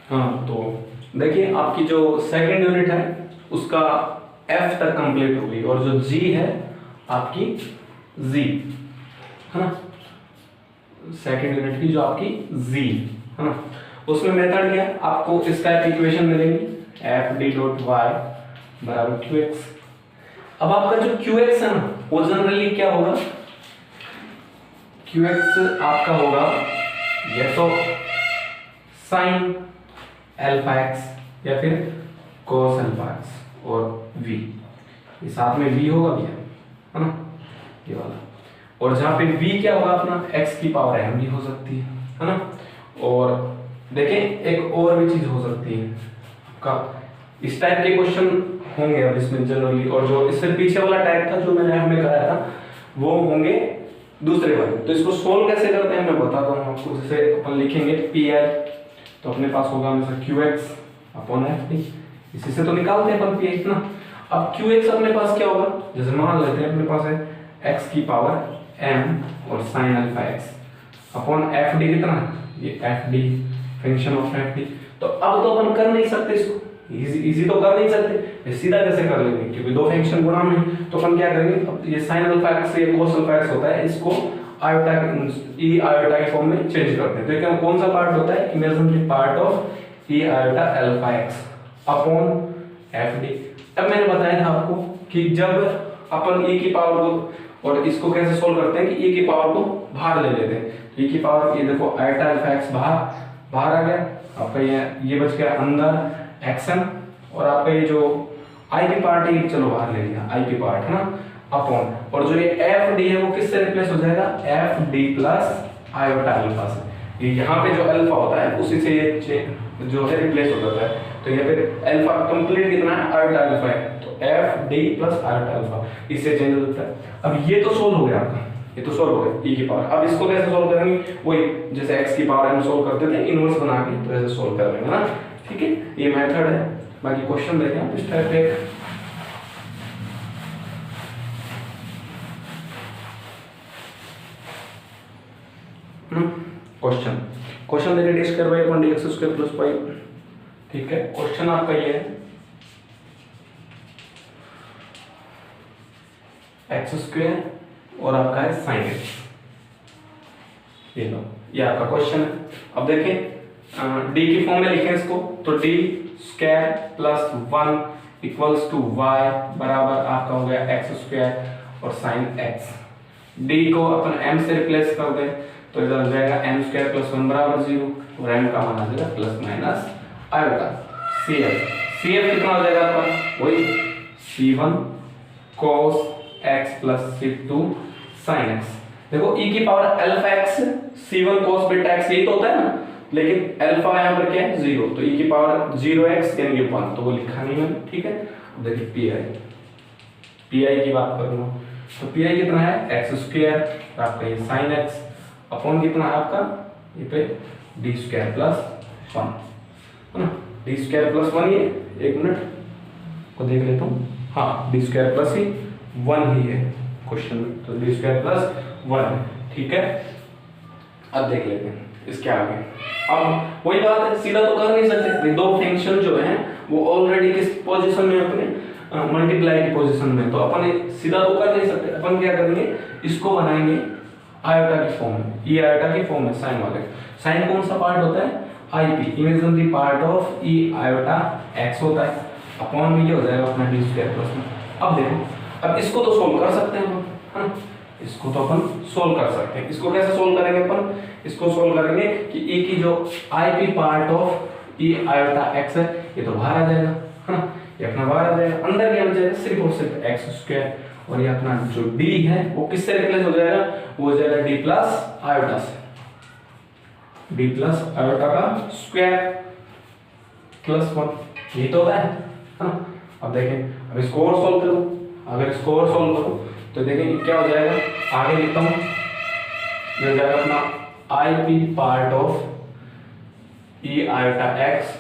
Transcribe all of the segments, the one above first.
हाँ, तो देखिए आपकी जो सेकंड यूनिट है उसका F तक कंप्लीट हो गई, और जो G है आपकी Z है ना, सेकंड यूनिट की जो आपकी Z है ना, उसमें मेथड क्या है, आपको इसका इक्वेशन मिलेगी एफ डी डॉट वाई बराबर क्यू एक्स। अब आपका जो क्यू एक्स है ना वो जनरली क्या होगा, क्यू एक्स आपका होगा या तो साइन अल्फा एक्स या फिर कोस अल्फा एक्स और v, ये साथ में v होगा भैया है ना, ये वाला। और जहां पे v क्या होगा अपना x की पावर m भी हो सकती है ना। और देखें एक और भी चीज हो सकती है आपका, इस टाइप के क्वेश्चन होंगे अब इसमें जनरली, और जो इससे पीछे वाला टाइप था जो मैंने हमें कराया था वो होंगे दूसरे वाले। तो इसको सोल्व कैसे करते हैं मैं बताता हूँ आपको। जैसे अपन लिखेंगे पी आई, तो अपने पास होगा हमेशा Q x upon F D, इसी से तो निकालते हैं अपन पी आई ना। अब क्यू एक्स अपने पास क्या होगा, जैसे मान लेते हैं अपने पास है एक्स की पावर एम और sine alpha x upon F D कितना, ये F D function of F D. तो अब तो अपन कर नहीं सकते इसको, इजी तो कर नहीं सकते, सीधा कैसे कर लेंगे क्योंकि दो फंक्शन गुणा में। तो अपन क्या करेंगे, अब ये sin अल्फा x से cos अल्फा x होता है, इसको आयोटा e आयोटा के फॉर्म में चेंज करते हैं। तो ये कौन सा पार्ट होता है, imaginary part of e iota alpha x upon f d। अब मैंने बताया था आपको कि जब अपन e की पावर को, और इसको कैसे सोल्व करते हैं कि e की पावर को बाहर ले लेते हैं, तो e की पावर ये देखो आयोटा अल्फा x बाहर आ गया, आपका ये बच गया अंदर एक्शन, और आपका ये जो आई पी पार्ट है चलो बाहर ले लिया, आई पी पार्ट है ना अपॉन, और जो ये एफ डी है वो किससे रिप्लेस हो जाएगा, F D plus iota alpha से। ये यहाँ पे जो अल्फा होता है उसी से ये जो है रिप्लेस हो जाता है। तो यहाँ पे अल्फा कंप्लीट कितना है, आयोटा अल्फा है, तो F D plus iota alpha इससे चेंज हो जाता है। अब ये तो सोल्व हो गया आपका, ये तो सोल्व हो गया e की पावर। अब इसको कैसे सोल्व करेंगे, वही जैसे x की पावर हम सोल्व करते थे इनवर्स बना के, तो ऐसे सोल्व कर लेंगे ना, ठीक है, ये मेथड है। बाकी क्वेश्चन देखें आप इस टाइप के। क्वेश्चन देखिए D square by upon D X square plus Y, ठीक है। क्वेश्चन आपका ये है एक्स स्क्वायर और आपका है साइन एक्स, ये लो ये आपका क्वेश्चन है। अब देखें डी की फॉर्म में लिखें इसको, तो D square plus 1 equals to Y बराबर आपका हो गया एक्स स्क्वायर और साइन एक्स। डी को अपन m से रिप्लेस कर दें तो इधर हो जाएगा m स्क्वायर प्लस 1 बराबर 0, और m का मान आ जाएगा प्लस माइनस आयोटा cf कितना हो जाएगा आपका, वही c1 cos x plus c2 sin x। देखो e की power alpha x c1 cos beta x यही तो होता है ना, लेकिन अल्फा यहाँ पर क्या है 0, तो e की पावर 0x यानी 1, तो वो लिखा नहीं मैंने, ठीक है। अब देखिए पी की बात करूंगा, तो पी कितना है एक्स स्क्वायर आपका ये साइन एक्स अपॉन कितना है आपका ये पे डी स्क्वायर प्लस 1 है ना, डी स्क्वायर प्लस 1 ये एक मिनट को देख लेता हूँ, हाँ डी स्क्वायर प्लस ही 1 ही है क्वेश्चन में, तो डी स्क्वायर प्लस 1 है, ठीक है। अब देख लेते हैं इसके आगे। अब वही बात है, सीधा तो कर नहीं सकते, दो फंक्शन जो है वो ऑलरेडी किस पोजीशन में अपने मल्टीप्लाई की पोजीशन में, तो अपन सीधा तो कर नहीं सकते। अपन क्या करेंगे, इसको बनाएंगे आयोटा की फॉर्म में, ई आयोटा की फॉर्म में साइन वाले। साइन कौन सा पार्ट होता है, I P imaginary part of e iota x होता है, अपॉन में ये हो जाएगा अपना डी स्क्वायर प्लस में। अब देखो अब इसको तो सोल्व कर सकते हैं हम, है ना, इसको तो अपन सोल्व कर सकते हैं। इसको कैसे सोल्व करेंगे अपन, इसको सोल्व करेंगे कि ई की जो आई p part of e iota x है ये तो बाहर आ जाएगा, है ना, ये अपना बाहर आ जाएगा, अंदर क्या बचेगा सिर्फ और सिर्फ एक्स स्क्वायर, और ये अपना जो डी है वो किससे रिप्लेस हो जाएगा, वो हो जाएगा डी प्लस आयोटा से, डी प्लस आयोटा का स्क्वायर प्लस 1, यही तो होता है ना। अब देखें अब इसको और सोल्व करो, अगर इसको और सोल्व करो तो देखें क्या हो जाएगा, आगे लिखता हूँ, ये हो जाएगा अपना आई p part of e iota x,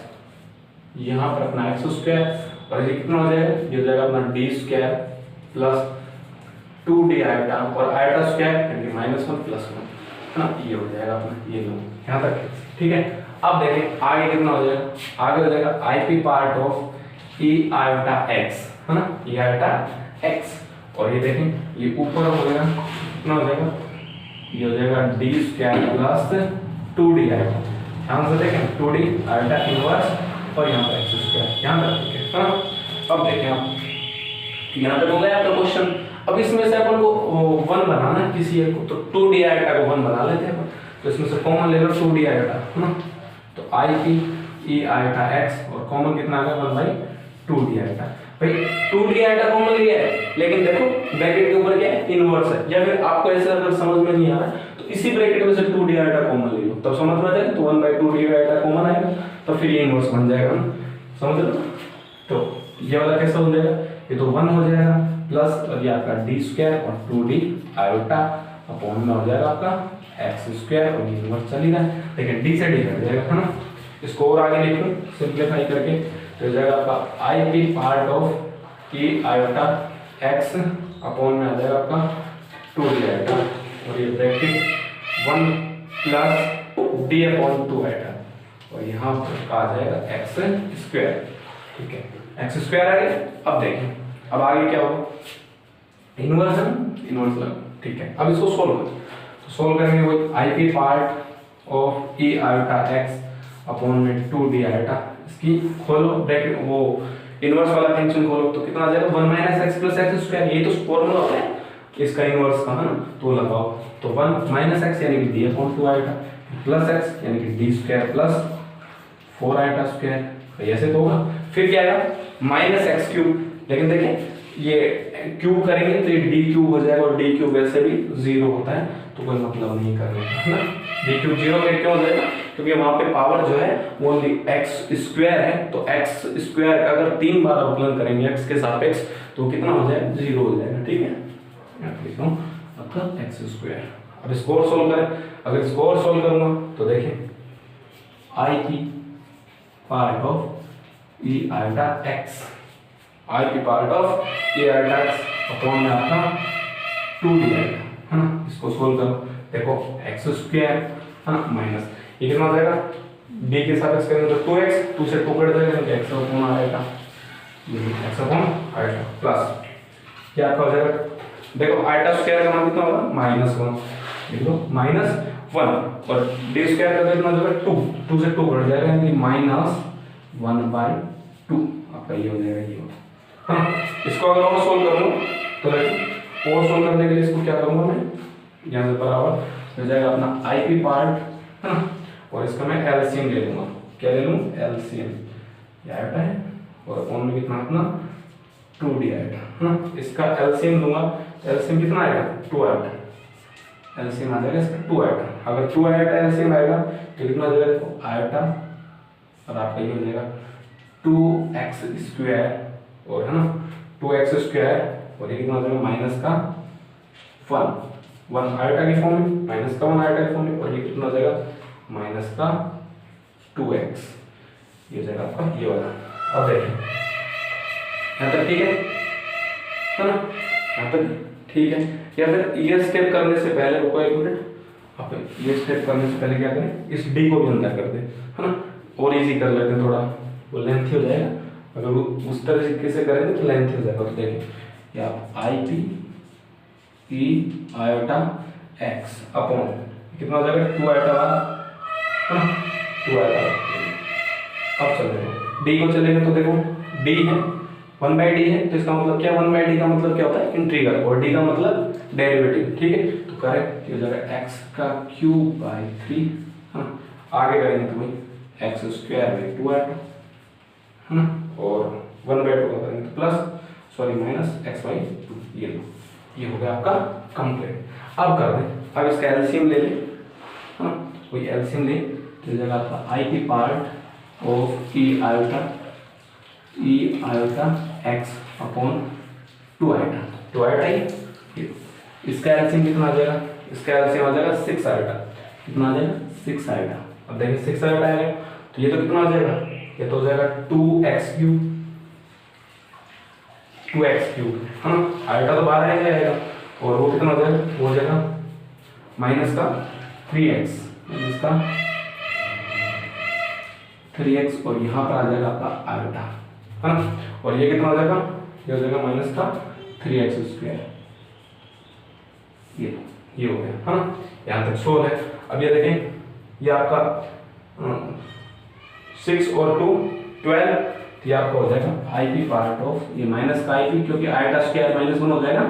यहाँ पर अपना एक्स स्क्वायर, और ये कितना हो जाएगा, ये हो जाएगा अपना D square plus 2 D iota, और आयोटा स्क्वायर यानी -1 प्लस 1, है ना, ये हो जाएगा अपना, ये लो यहाँ तक ठीक है। अब देखें आगे कितना हो जाएगा, आगे हो जाएगा आई p part of e iota x, है ना, ई आयोटा एक्स। और ये देखें ये ऊपर हो जाएगा कितना हो जाएगा, ये हो जाएगा D square plus 2d iota. ध्यान से देखें 2d आयोटा इनवर्स और यहाँ पर एक्स स्क्वायर, यहाँ तक ठीक है। अब देखें आप यहाँ तक हो गया आपका क्वेश्चन। अब इसमें से अपन को वन बनाना है किसी एक को, तो 2d आयोटा को वन बना लेते हैं अपन। तो इसमें से कॉमन ले लो 2d आयोटा, है ना, तो I P E iota x और कॉमन कितना आ गया 1/2d आयोटा। भाई 2d आयोटा कॉमन लिया है, लेकिन देखो ब्रैकेट के ऊपर क्या है, इनवर्स है। या फिर आपको ऐसा अगर समझ में नहीं आ रहा है तो इसी ब्रैकेट में से 2d आयोटा कॉमन ले लो, तब समझ में आ जाएगा। तो 1/2d आयोटा कॉमन आएगा तो फिर ये इनवर्स बन जाएगा ना, समझ लो। तो ये वाला कैसा हो जाएगा, ये तो 1 हो जाएगा प्लस और ये आपका d स्क्वायर और 2d आयोटा अपॉन में हो जाएगा आपका एक्स स्क्वायर और इनवर्स चल ही रहा है, लेकिन d से d कट जाएगा, है ना। इसको और आगे लिखूं सिंपलीफाई करके तो हो जाएगा आपका आई p part of e iota x upon में आ जाएगा आपका 2d आयोटा और ये bracket 1 plus d upon 2 iota और यहाँ पर आ जाएगा एक्स स्क्वायर, ठीक है, एक्स स्क्वायर आ गया। अब देखें अब आगे क्या होगा, इनवर्स है, इनवर्स लगा, ठीक है। अब इसको सोल्व करें, तो सोल्व करेंगे वही आई p part of e iota x upon में 2d आयोटा। इसकी खोलो ब्रैकेट, वो इनवर्स वाला फंक्शन खोलो तो कितना आ जाएगा 1 - x + x स्क्वायर। ये तो फॉर्मूला होता है इसका इनवर्स का, है ना, तो लगाओ तो 1 - x यानी कि d upon 2 iota plus x यानी कि d square plus 4 iota square, तो ऐसे तो होगा। फिर क्या आएगा -x³, लेकिन देखें ये क्यूब करेंगे तो ये d³ हो जाएगा और d³ वैसे भी 0 होता है तो कोई मतलब नहीं करने का, है ना। d³ 0 क्यों हो जाएगा, क्योंकि वहां पे पावर जो है वो x स्क्वायर है, तो x स्क्वायर का अगर 3 बार अवकलन करेंगे x के सापेक्ष तो कितना हो जाएगा 0 हो जाएगा, ठीक है। मैं लिखता हूं आपका x स्क्वायर। अब इसको और सोल्व करें, अगर इसको और सोल्व करूंगा तो देखें आई p part of e iota x, I p part of A iota x upon में आपका 2d आएगा, है ना। इसको सोल्व करो, देखो एक्स स्क्वायर, है ना, माइनस ये कितना हो जाएगा d के साथ करेंगे तो 2x, 2 से 2 कट जाएगा तो x अपॉन आएगा, ये x अपॉन आएगा प्लस क्या आपका हो जाएगा, देखो आयोटा स्क्वायर का मान कितना होगा -1, लिख लो -1 और d स्क्वायर का कितना हो जाएगा 2, 2 से 2 कट जाएगा यानी -1/2 आपका ये हो जाएगा, ये हाँ। इसको अगर और सोल्व कर लूं तो देखो और सोल्व करने के लिए इसको क्या करूंगा मैं, यहाँ से बराबर हो जाएगा अपना आई पी पार्ट, है ना, और इसका मैं एलसीएम ले लूंगा। क्या ले लूं, एलसीएम, ये आयोटा है और अपॉन में कितना अपना 2d आयोटा, है ना। इसका एलसीएम लूंगा, एलसीएम कितना आएगा 2 आयोटा, एलसीएम आ जाएगा इसका 2 आयोटा। अगर 2 आयोटा एलसीएम आएगा तो कितना आ जाएगा, तो आयोटा और आपका ये हो जाएगा 2x स्क्वायर और, है ना, 2x स्क्वायर और ये कितना हो जाएगा माइनस का 1 आयोटा की फॉर्म में, माइनस का 1 आयोटा की फॉर्म में और ये कितना हो जाएगा माइनस का 2x, ये हो जाएगा आपका ये वाला। अब देखिए यहाँ तक ठीक है ना, यहाँ तक ठीक है। या फिर ये स्टेप करने से पहले रुको एक मिनट, अब ये स्टेप करने से पहले क्या करें, इस d को भी अंदर कर दें, है ना, और इजी कर लेते हैं, थोड़ा वो लेंथी हो जाएगा। अगर वो उस तरीके से करेंगे तो लेंथ हो जाएगा। तो देखिए ये आप I P E iota x upon कितना हो जाएगा 2 आयोटा वाला, है ना, 2 आयोटा। अब चलेगा डी को चलेगा तो देखो डी है 1/d है तो इसका मतलब क्या, 1/d का मतलब क्या होता है इंटीग्रल और d का मतलब डेरिवेटिव, ठीक है। तो करेक्ट हो जाएगा x का क्यूब बाई 3, है ना। आगे करेंगे तो भाई एक्स स्क्वायर बाई 2 आयोटा, है ना, और 1/2 का करेंगे तो plus sorry minus x by 2, ये हो गया आपका कंप्लीट। अब कर दें, अब इसका एलसीएम ले लें, है ना, कोई एलसीएम ले तो जगह आपका आई की part of e iota x upon 2 iota, 2 iota ही। इसका एलसीएम कितना आ जाएगा, इसका एलसीएम आ जाएगा 6 आयोटा, कितना आ जाएगा 6 आयोटा। अब देखिए 6 आयोटा आएगा तो ये तो कितना आ जाएगा, ये तो हो जाएगा 2x³, 2x³, है ना, आयोटा तो बाहर आ जाएगा और वो कितना हो जाएगा, वो हो जाएगा माइनस का 3x, माइनस का 3x और यहाँ पर आ जाएगा आपका आयोटा, है ना। और ये कितना हो जाएगा, ये हो जाएगा माइनस का 3x²। ये हो गया, है ना। यहाँ तक सोल्व है। अब ये देखें, ये आपका 6 और 2 12, ये आपका हो जाएगा IP पार्ट ऑफ, ये माइनस का IP क्योंकि आयोटा स्क्वायर -1 हो जाएगा,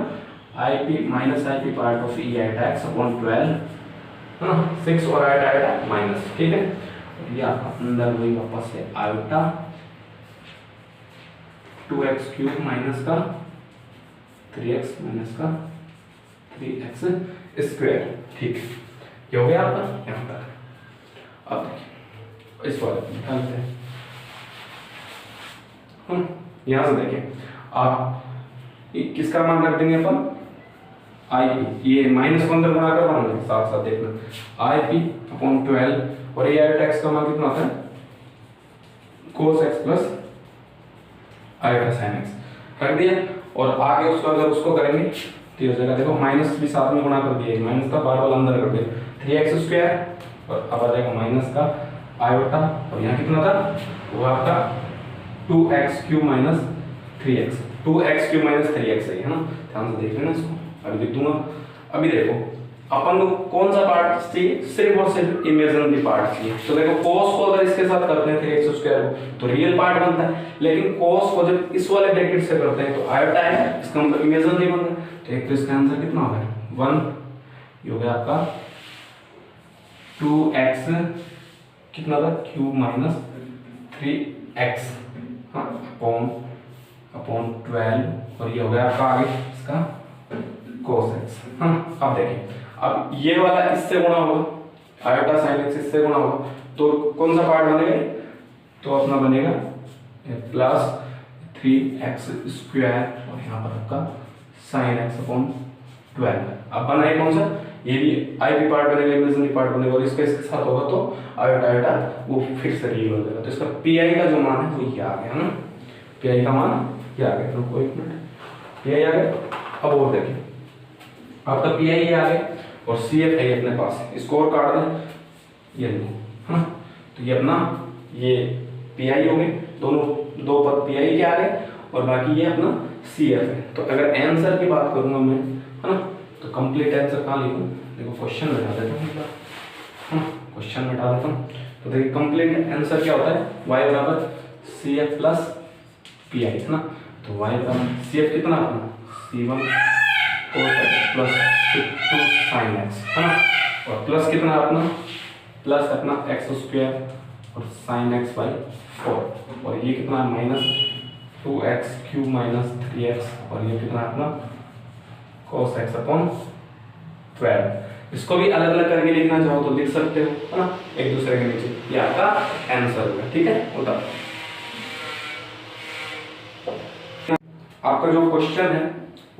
IP minus IP part of e iota x upon 12, है ना। 6 और आयोटा माइनस, ठीक है। और ये आपका अंदर वही वापस से आयोटा 2x³ माइनस का 3x माइनस का 3x², ठीक है। ये हो गया आपका यहाँ तक। अब देखिए इस वाले निकालते हैं हम। यहाँ से देखिए आप किसका मान रख देंगे अपन, IP, ये -1 तक बनाकर बनाएंगे, साथ साथ देखना, IP अपॉन 12 और ये आयोटा x का मान कितना होता है, cos x plus iota sin x रख दिया। और आगे उसको अगर उसको करेंगे तो हो जाएगा, देखो माइनस भी साथ में गुणा कर दिया, माइनस का बार बार अंदर कर दिया, 3x² और अब आ जाएगा माइनस का आयोटा, और यहाँ कितना था वो आपका 2x³ minus 3x, 2x³ minus 3x है ना। ध्यान से देख लेना इसको, अभी लिख दूंगा। अभी देखो अपन को कौन सा पार्ट चाहिए, सिर्फ और सिर्फ इमेजिनरी पार्ट चाहिए। तो देखो cos को अगर इसके साथ करते हैं 3x² तो रियल पार्ट बनता है, लेकिन cos को जब इस वाले ब्रैकेट से करते हैं तो आयोटा है, इसका मतलब इमेजिनरी बन रहा है। तो एक तो इसका आंसर कितना होगा 1, ये हो गया आपका 2x कितना था क्यूब माइनस 3x, हाँ अपॉन 12, और ये हो गया आपका आगे इसका cos x, हाँ। अब देखिए, अब ये वाला इससे गुणा होगा, आयोटा sin x इससे गुणा होगा, तो कौन सा पार्ट बनेगा, तो अपना बनेगा प्लस 3x² और यहाँ पर आपका sin x अपॉन 12। अब बना है कौन सा, ये भी IP पार्ट बनेगा, इमेजिनरी पार्ट बनेगा, और इसके साथ होगा तो आयोटा वो फिर से रियल हो जाएगा। तो इसका PI का जो मान है वो ये आ गया ना, PI का मान ये आ गया। रुको एक मिनट, PI आ गया। अब और देखिए आपका PI ये आ गया और CF है अपने पास, इसको और काट दें, ये लो, हाँ। तो ये अपना ये PI हो गए, दोनों दो पद PI के आ गए, और बाकी ये अपना CF है। तो अगर आंसर की बात करूंगा मैं, है ना, तो कंप्लीट आंसर कहाँ लिखूं, देखो क्वेश्चन में डाल देता हूँ, हाँ क्वेश्चन में डाल देता हूँ। तो देखिए कंप्लीट आंसर क्या होता है, y बराबर CF प्लस PI, है ना। तो y बराबर CF कितना अपना C1 cos x plus 2 sin x, है ना, और प्लस कितना अपना, प्लस अपना x² और sin x बाई 4, और ये कितना माइनस 2x³ माइनस 3x, और ये कितना अपना cos x अपॉन 12। इसको भी अलग अलग करके लिखना चाहो तो लिख सकते हो, है ना, एक दूसरे के नीचे। ये आपका आंसर होगा, ठीक है। होता आपका जो क्वेश्चन है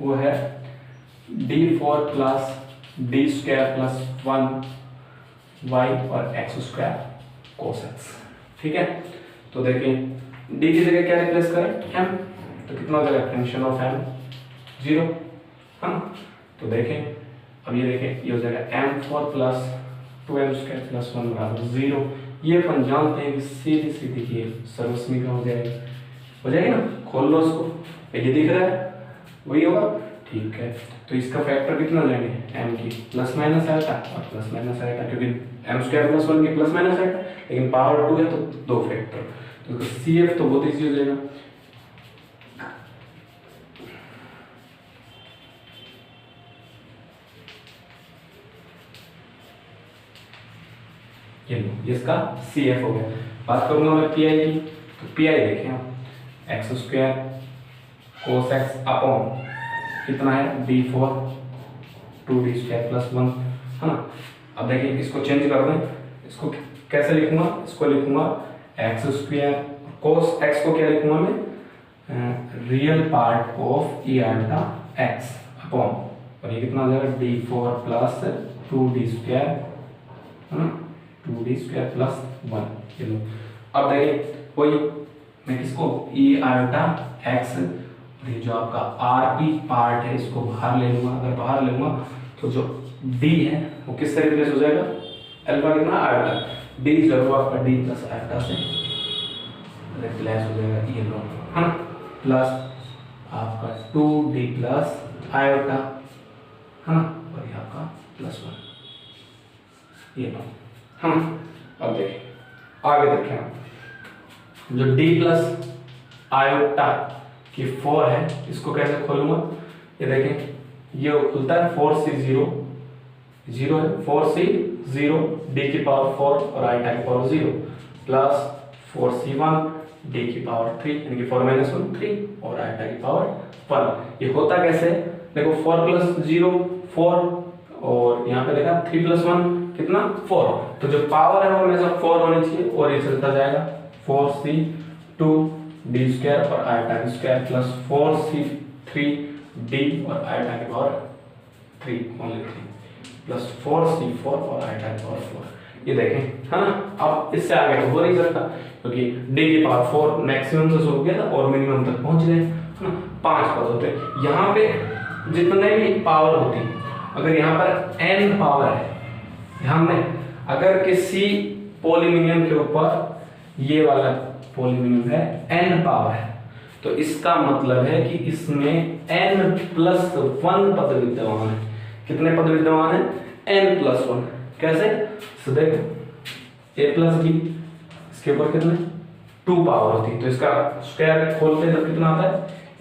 वो है d4 plus d² plus 1y और x² cos x, ठीक है। तो देखिए d की जगह क्या रिप्लेस करें, m, तो कितना हो जाएगा फंक्शन ऑफ m 0, हाँ। तो देखें अब ये देखें, ये हो जाएगा m4 प्लस 2m² प्लस 1 बराबर 0। ये अपन जानते हैं कि सीधी सीधी की सर्वसमीकरण हो जाएगी ना। खोल लो उसको, ये दिख रहा है वही होगा, ठीक है। तो इसका फैक्टर कितना हो जाएंगे, m की प्लस माइनस आएगा और प्लस माइनस आएगा, क्योंकि m² प्लस 1 की प्लस माइनस आएगा, लेकिन पावर 2 है तो दो फैक्टर, तो CF तो बहुत ईजी हो जाएगा। ये लो, इसका CF हो गया। बात करूंगा मैं PI की, तो PI देखें आप x² cos x अपॉन कितना है d4 2d² प्लस 1, है ना। अब देखिए इसको चेंज कर दें, इसको कैसे लिखूंगा, इसको लिखूंगा x² cos x को क्या लिखूंगा मैं, real part of e iota x upon, और ये कितना हो जाएगा d4 प्लस 2d², है ना, 2d² प्लस 1। ये लो, अब देखिए वही मैं किसको ई आयोटा x, और ये जो आपका RP पार्ट है इसको बाहर ले लूंगा। अगर बाहर लूंगा तो जो d है वो किससे रिप्लेस हो जाएगा, अल्फा कितना आयोटा, d जरूर आपका d प्लस आयोटा से रिप्लेस हो जाएगा ये लो, है ना, प्लस आपका 2d प्लस आयोटा, है ना, और ये आपका +1 ये लो, है ना। अब देखिए आगे देखें आप, जो d प्लस आयोटा की 4 है इसको कैसे खोलूंगा, ये देखें ये खुलता है 4c0 0 है 4c0 d की पावर 4 और आयोटा की पावर 0 प्लस 4c1 d की पावर 3 यानी कि 4 - 1 3 और आयोटा की पावर 1। ये होता कैसे, देखो 4 + 0 4 और यहाँ पे देखा 3 + 1 कितना 4, तो जो पावर है वो हमेशा 4 होनी चाहिए और ये चलता जाएगा 4c2 d² और आयोटा की स्क्वायर प्लस 4c3 d और आयोटा की पावर 3 ओनली 3 प्लस 4c4 और आयोटा की पावर 4। ये देखें, है ना। अब इससे आगे तो हो नहीं सकता क्योंकि d की पावर 4 मैक्सिमम से शुरू किया था और मिनिमम तक पहुंच गए, है ना। 5 पद होते हैं यहाँ पे, जितने भी पावर होती, अगर यहाँ पर n पावर है, ध्यान दें, अगर किसी पॉलीमिनियम के ऊपर ये वाला पॉलीमिनियम है n पावर है, तो इसका मतलब है कि इसमें n+1 पद विद्यमान है। कितने पद विद्यमान है, n+1। कैसे, तो देखो a + b, इसके ऊपर कितने 2 पावर होती है, तो इसका स्क्वायर खोलते हैं तो कितना आता है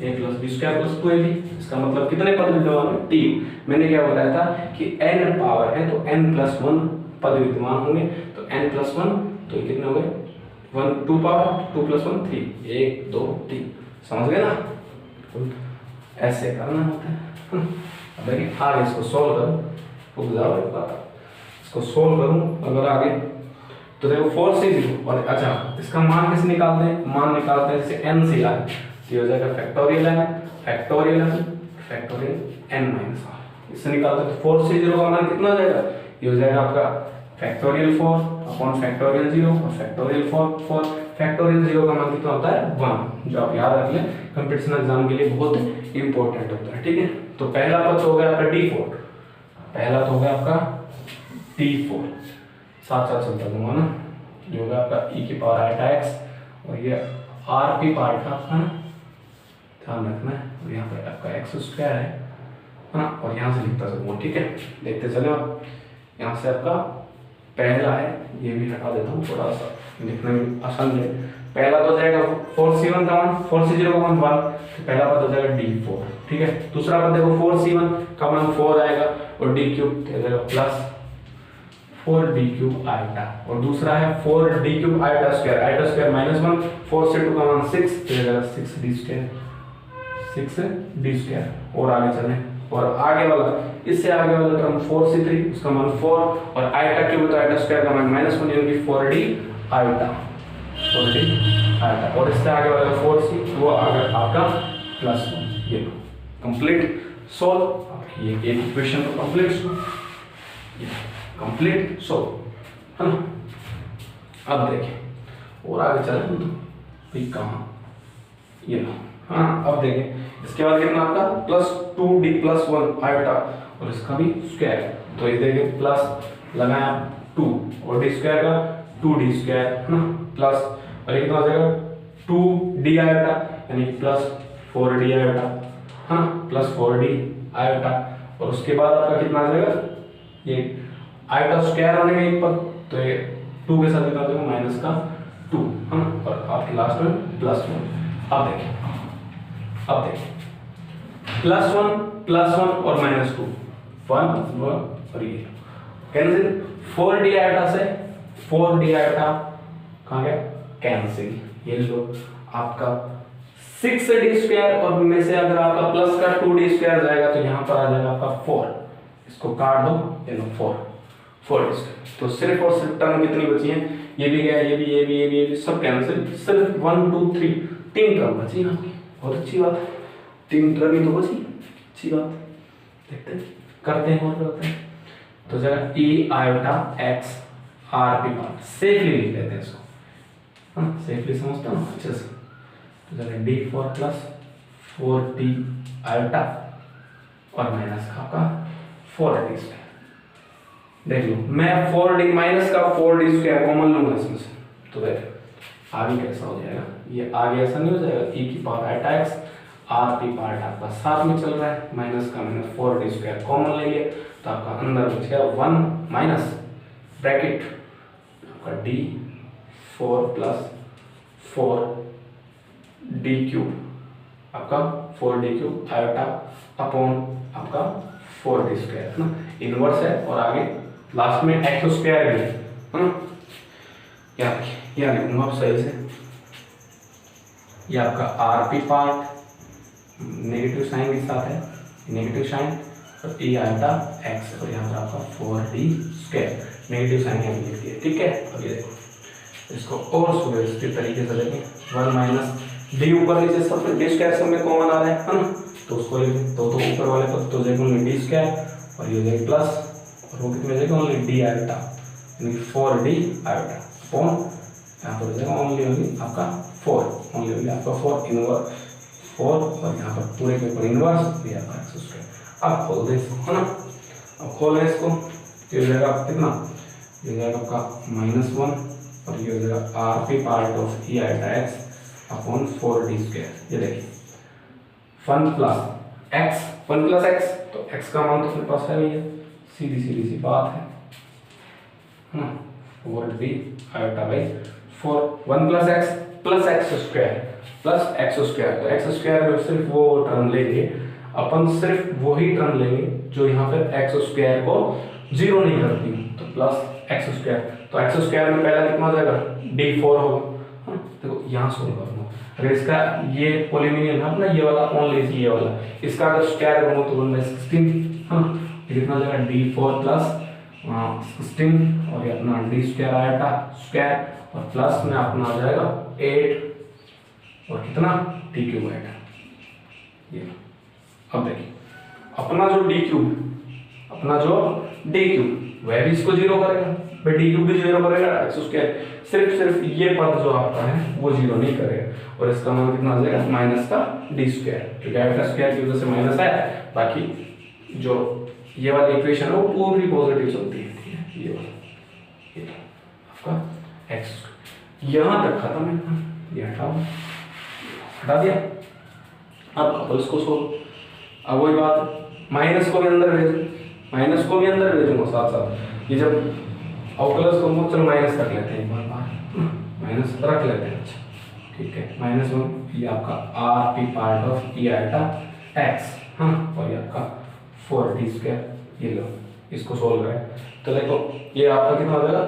a + b² + 2ab। इसका मतलब कितने पद विद्यमान है 3। मैंने क्या बताया था कि n पावर है तो n+1 पद विद्यमान होंगे, तो n+1 तो ये कितने हो गए 1 2 पावर 2 + 1 3 1 2 3, समझ गए ना। ऐसे करना होता है। अब देखिए आगे इसको सोल्व करूं, बुझाओ एक बात, इसको सोल्व करूं अगर आगे तो देखो 4c0 और अच्छा इसका मान कैसे निकालते हैं, मान निकालते हैं जैसे n से आगे, ये हो जाएगा फैक्टोरियल n फैक्टोरियल n - 1, इससे निकालते हैं तो 4c0 का मान कितना हो जाएगा, ये हो जाएगा आपका फैक्टोरियल 4 अपॉन फैक्टोरियल 0 और फैक्टोरियल 4 फैक्टोरियल 0 का मान कितना होता है 1, जो आप याद रख लें कंपटीशन एग्जाम के लिए बहुत इंपॉर्टेंट होता है, ठीक है। तो पहला पद हो गया आपका d4, पहला तो हो गया आपका d4, साथ साथ चलता दूंगा ना, जो होगा आपका e की पावर आयोटा x और ये rp पार्ट का, है ना, ध्यान रखना है। और यहाँ पर आपका x² है ना, और यहाँ से लिखता सकूंगा, ठीक है। देखते चले आप, यहाँ से आपका पहला है, ये भी हटा देता हूँ थोड़ा सा लिखने में आसान है। पहला तो जाएगा 4c1 का मान, 4c0 का मान 1, तो पहला पद हो जाएगा d4, ठीक है। दूसरा पद देखो 4c1 का मान 4 आएगा और d³ हो जाएगा प्लस 4d³ आयोटा, और दूसरा है 4d³ iota square, iota square -1, 4 से 2 का मान 6 तो हो जाएगा 6d², और आगे चलें, और आगे वाला इससे आगे वाला टर्म 4c3 उसका मान 4 और आयोटा क्यूब तो आयोटा स्क्वायर का मान -1 यानी कि 4d आयोटा, और इससे आगे वाला 4c वो आगे आपका +1। ये कंप्लीट सोल्व, ये एक इक्वेशन को कंप्लीट सोल्व, है ना। अब देखें और आगे चलें भाई कहाँ, ये लो, हाँ। अब देखें इसके बाद कितना आपका +2d + 1 आयोटा और इसका भी स्क्वायर, तो ये देखें प्लस लगाया 2 और d² का 2d², है ना, प्लस और ये कितना हो जाएगा 2d आयोटा यानी +4d आयोटा, है ना, +4d आयोटा, और उसके बाद आपका कितना आ जाएगा, ये आयोटा स्क्वायर होने में एक पद, तो ये 2 के साथ कितना हो जाएगा -2, है ना, और आपके लास्ट में +1। अब देखिए +1 और -2 1 और ये कैंसिल, 4d आयोटा से 4d आयोटा कहाँ गया कैंसिल, ये लो आपका 6d² और में से अगर आपका प्लस का 2d² जाएगा तो यहाँ पर आ जाएगा आपका 4, इसको काट दो, ये लो 4d², तो सिर्फ और सिर्फ टर्म कितनी बची है, ये भी गया, ये भी सब कैंसिल, सिर्फ 1 2 3 3 टर्म बची आपकी, बहुत अच्छी बात है, 3 टर्म ही तो बची, अच्छी बात। देखते हैं करते हैं और करते हैं, तो जरा e iota x rp part safely लिख लेते हैं इसको, हाँ सेफली समझते हो अच्छे से, तो जरा d4 + 4d आयोटा और माइनस का 4d², देख लो मैं 4d - का 4d² कॉमन लूंगा इसमें से, तो देख आगे कैसा हो जाएगा, ये आगे ऐसा नहीं हो जाएगा, e की power iota X, R P part आपका साथ में चल रहा है, माइनस का माइनस 4d² कॉमन ले लिया तो आपका अंदर बच गया 1 माइनस ब्रैकेट आपका d4 प्लस 4d³ आपका 4d³ आयोटा अपॉन आपका 4d² है ना, इनवर्स है और आगे लास्ट में x² भी है ना, या लिखूंगा आप सही से, ये आपका आरपी पार्ट नेगेटिव साइन के साथ है, नेगेटिव साइन और e आयोटा x और यहाँ पर आपका 4d² नेगेटिव साइन यहाँ लिख दिया, ठीक है। अब ये देखो इसको और सुव्यवस्थित तरीके से देखें, 1 माइनस d ऊपर नीचे सब में d² सब में कॉमन आ रहा है ना, तो उसको लिखें तो ऊपर वाले पद तो देखो d² और ये हो जाएगा प्लस और वो कितने जाएगा ओनली d आयोटा यानी 4d आयोटा अपॉन यहाँ पर हो जाएगा ओनली आपका 4 ओनली होगी आपका 4 इनवर्स 4 और यहाँ पर पूरे के ऊपर इनवर्स ये आपका x²। अब खोल दे इसको है ना, अब खोल है इसको, ये हो जाएगा कितना, ये हो जाएगा आपका -1 और ये हो जाएगा are P part of e iota x upon 4d²। ये देखिए 1 प्लस x तो x का मान तो अपने पास है भैया, सीधी सी बात है ना, 4d iota by 4 1 plus x² तो x² सिर्फ वो टर्म लेंगे अपन, सिर्फ वही टर्म लेंगे जो यहाँ पर x² को 0 नहीं करती, तो प्लस x², तो x² में पहला कितना हो जाएगा d4 होगा, देखो यहाँ सोल्व करना, अगर इसका ये पॉलिनोमियल है ना, ये वाला ओनली ये वाला, इसका अगर स्क्वायर करूँ तो 1/16 हाँ, ये कितना हो जाएगा d4 प्लस 16 और ये अपना d² आयोटा स्क्वायर और प्लस में अपना आ जाएगा 8 और कितना d³ आयोटा। ये अब देखिए अपना जो d³ वह भी इसको 0 करेगा, भाई d³ भी 0 करेगा, x² सिर्फ ये पद जो आपका है वो 0 नहीं करेगा और इसका मान कितना आ जाएगा माइनस का d², क्योंकि आयोटा स्क्वायर की वजह से माइनस है, बाकी जो ये वाली इक्वेशन है वो पूरी पॉजिटिव चलती है, ठीक है। ये वाला ये आपका x² यहाँ तक खत्म है, ये हटा दिया। अब कपल्स को सोल्व, अब वही बात माइनस को भी अंदर भेजूंगा साथ ये जब अवकलज को चलो माइनस रख लेते हैं, एक बार माइनस रख लेते हैं, अच्छा ठीक है, -1 ये आपका are P part of e iota x हाँ, और ये आपका 4d², ये लो इसको सोल्व करें तो देखो ये आपका कितना हो जाएगा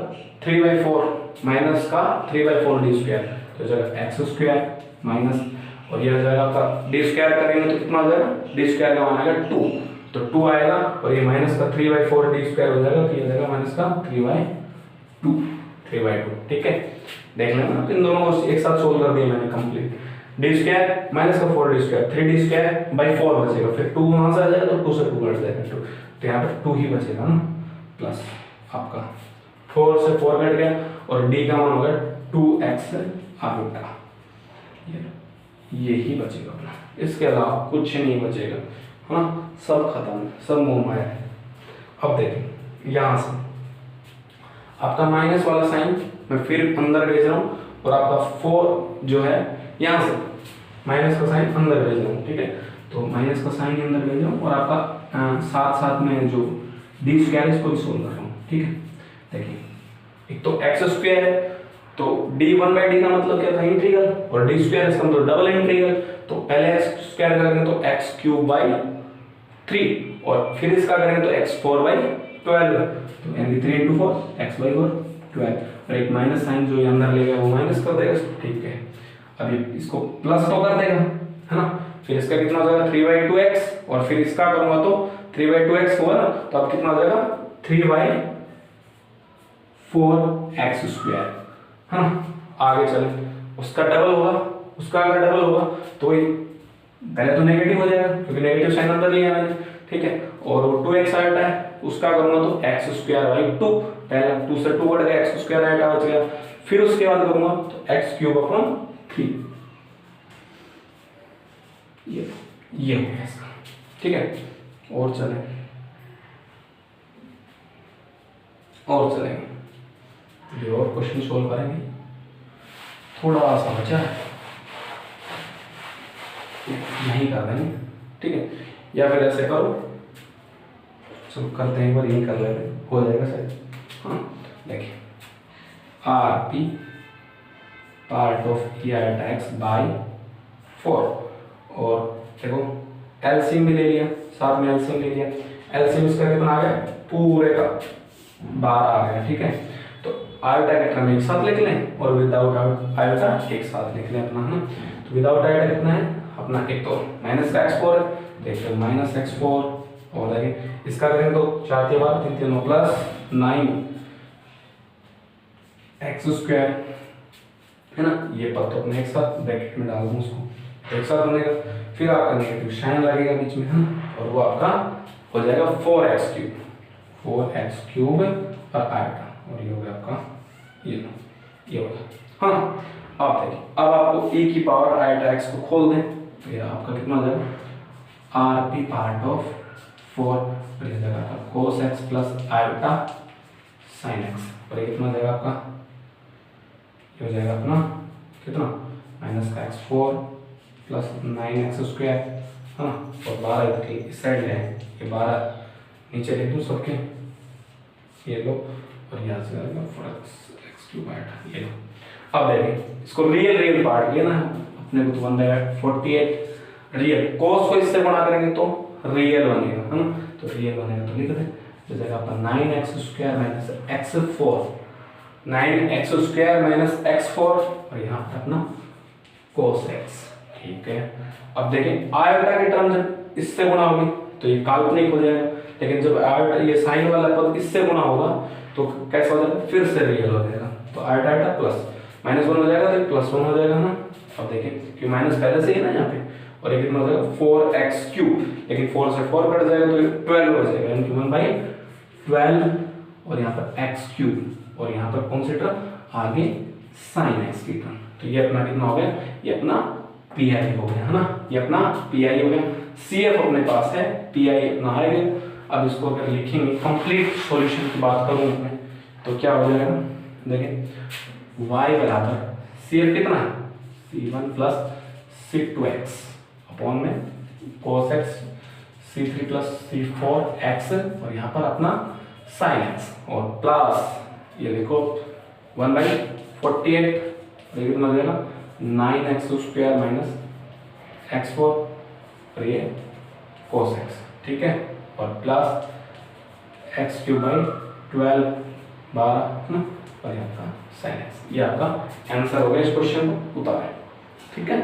3/4 माइनस का 3/4d², तो जाएगा x² माइनस और ये हो जाएगा आपका d² करेंगे तो कितना हो जाएगा, d² का मान आएगा 2, तो 2 आएगा और ये माइनस का 3/4d² हो जाएगा, तो ये जाएगा माइनस का 3/2, ठीक है। देख लेना इन दोनों को एक साथ सोल्व कर दिया मैंने कंप्लीट, d² माइनस का 4d², 3d²/4 बचेगा, फिर 2 वहां से आ जाएगा तो 2 से 2 कट जाएगा 2, तो यहाँ पर 2 ही बचेगा ना, प्लस आपका 4 से 4 कट गया और d का मान होगा 2x आयोटा, ये ही बचेगा अपना, इसके अलावा कुछ नहीं बचेगा है ना, सब खत्म, सब मुंह माया है। अब देखें यहाँ से आपका माइनस वाला साइन मैं फिर अंदर भेज रहा हूँ और आपका 4 जो है यहाँ से माइनस का साइन अंदर भेज रहा हूँ, ठीक है, तो माइनस का साइन अंदर भेज रहा हूँ और आपका साथ में जो d² इसको भी सोल्व कर रहा हूँ, ठीक है। देखिए एक तो x² है तो d1/d का मतलब क्या था इंटीग्रल और d² इसका मतलब डबल इंटीग्रल, तो पहले x² करेंगे तो x³/3 और फिर इसका करेंगे तो x4/12, तो यानी 3 × 4 x/4 12 और एक माइनस साइन जो अंदर ले गया वो माइनस कर देगा, ठीक है। अब ये इसको प्लस तो कर देगा है ना, फिर इसका कितना हो जाएगा 3/2x और फिर इसका करूंगा तो 3/2x हुआ ना, तो अब कितना हो जाएगा 3/4x² है ना। आगे चले उसका डबल होगा, उसका अगर डबल होगा तो पहले तो नेगेटिव हो जाएगा क्योंकि नेगेटिव साइन अंदर लिया मैंने, ठीक है, और वो 2x आयोटा है उसका करूंगा तो x²/2, पहले 2 से 2 कट गया x² आयोटा बच गया, फिर उसके बाद करूंगा तो x³/3, ये हो गया इसका, ठीक है। और चलेंगे जो और क्वेश्चन सोल्व करेंगे थोड़ा सा बचा है, नहीं कर देंगे, ठीक है। या फिर ऐसे करो, चलो करते हैं एक बार, यही कर लेते हैं, हो जाएगा सही। हाँ देखिए, are P part of e iota x by 4, और देखो एलसीएम भी ले लिया, साथ में एलसीएम ले लिया। एलसीएम इसका कितना आ गया, पूरे का 12 आ गया, ठीक है। तो आयोटा के टर्म एक साथ लिख लें और विदाउट आयोटा एक साथ लिख लें अपना, है ना। तो विदाउट आयोटा कितना है अपना, एक तो -x4 है, देखो -x4, और आगे इसका करें तो 4 के बाद 3 3 प्लस 9 x² है ना। ये पद तो अपने एक साथ ब्रैकेट में डाल दूं उसको, तो एक साथ बनेगा। फिर आपका नेगेटिव साइन लगेगा बीच में, है ना, और वो आपका हो जाएगा 4x³ और आएगा, और ये हो गया आपका ये होगा। हाँ अब देखिए, अब आपको e की पावर आयोटा x को खोल दें, तो ये आपका कितना हो जाएगा, rp पार्ट ऑफ 4 और ये जाएगा आपका cos x plus iota sin x, और ये कितना हो जाएगा आपका, ये हो जाएगा अपना कितना -x4 प्लस 9x², हाँ, और 12 इधर की इस साइड ले, ये 12 नीचे लिख दूँ सबके, ये लो, और यहाँ से आएगा 4x³ आयोटा, ये लो। अब देखिए इसको रियल पार्ट लेना है अपने को, तो 1/48 रियल, cos को इससे गुणा करेंगे तो रियल बनेगा, है ना। तो रियल बनेगा तो लिख दें, तो जाएगा अपना 9x² minus x4, 9x² minus x4, और यहाँ पे अपना cos x, ठीक है। अब देखें आयोटा की टर्म जब इससे गुणा होगी तो ये काल्पनिक हो जाएगा, लेकिन जब आयोटा ये साइन वाला पद इससे गुणा होगा तो कैसा हो जाएगा, फिर से रियल हो जाएगा। तो आयोटा आयोटा प्लस -1 हो जाएगा, तो +1 हो जाएगा ना। अब देखें कि माइनस पहले से ही है ना यहाँ पे, और ये कितना हो जाएगा 4x³, लेकिन 4 से 4 कट जाएगा तो 12 हो जाएगा, यानी कि 1/12, और यहाँ पर x³, और यहाँ पर कौन सी टर्म आगे sin x की टर्म। तो ये अपना कितना हो गया, ये अपना पी आई हो गया, है ना, ये अपना पी आई हो गया। सी एफ अपने पास है, पी आई अपना आएगा। अब इसको अगर लिखेंगे कंप्लीट सॉल्यूशन की बात करूँ मैं, तो क्या हो जाएगा, देखें y बराबर सी एफ कितना है, c1 प्लस c2x अपॉन में cos x, c3 plus c4x, और यहाँ पर अपना sin x, और प्लस ये देखो 1/48, ये कितना हो जाएगा 9x² माइनस x4, और ये cos x, ठीक है, और प्लस x³/12 12, है ना, और यहाँ का sin x। ये आपका आंसर हो गया इस क्वेश्चन को उतारे, ठीक है।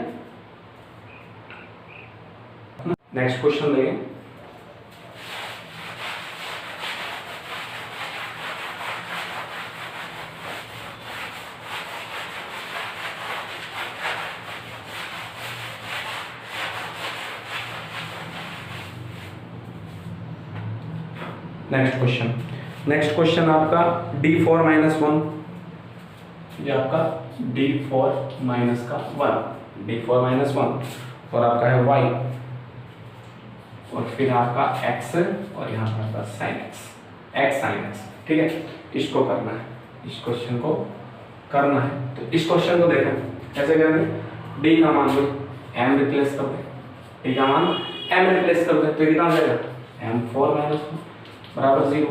नेक्स्ट क्वेश्चन देखें, नेक्स्ट क्वेश्चन आपका d4 - 1, ये आपका d4 - 1, d4 - 1, और आपका है y, और फिर आपका x, और यहाँ पर आपका sin x sin x, ठीक है। इसको करना है, इस क्वेश्चन को करना है। तो इस क्वेश्चन को देखें कैसे करेंगे, d का मान m रिप्लेस कर दे, d का मान m रिप्लेस कर दे, तो कितना हो जाएगा m4 - 1 बराबर 0,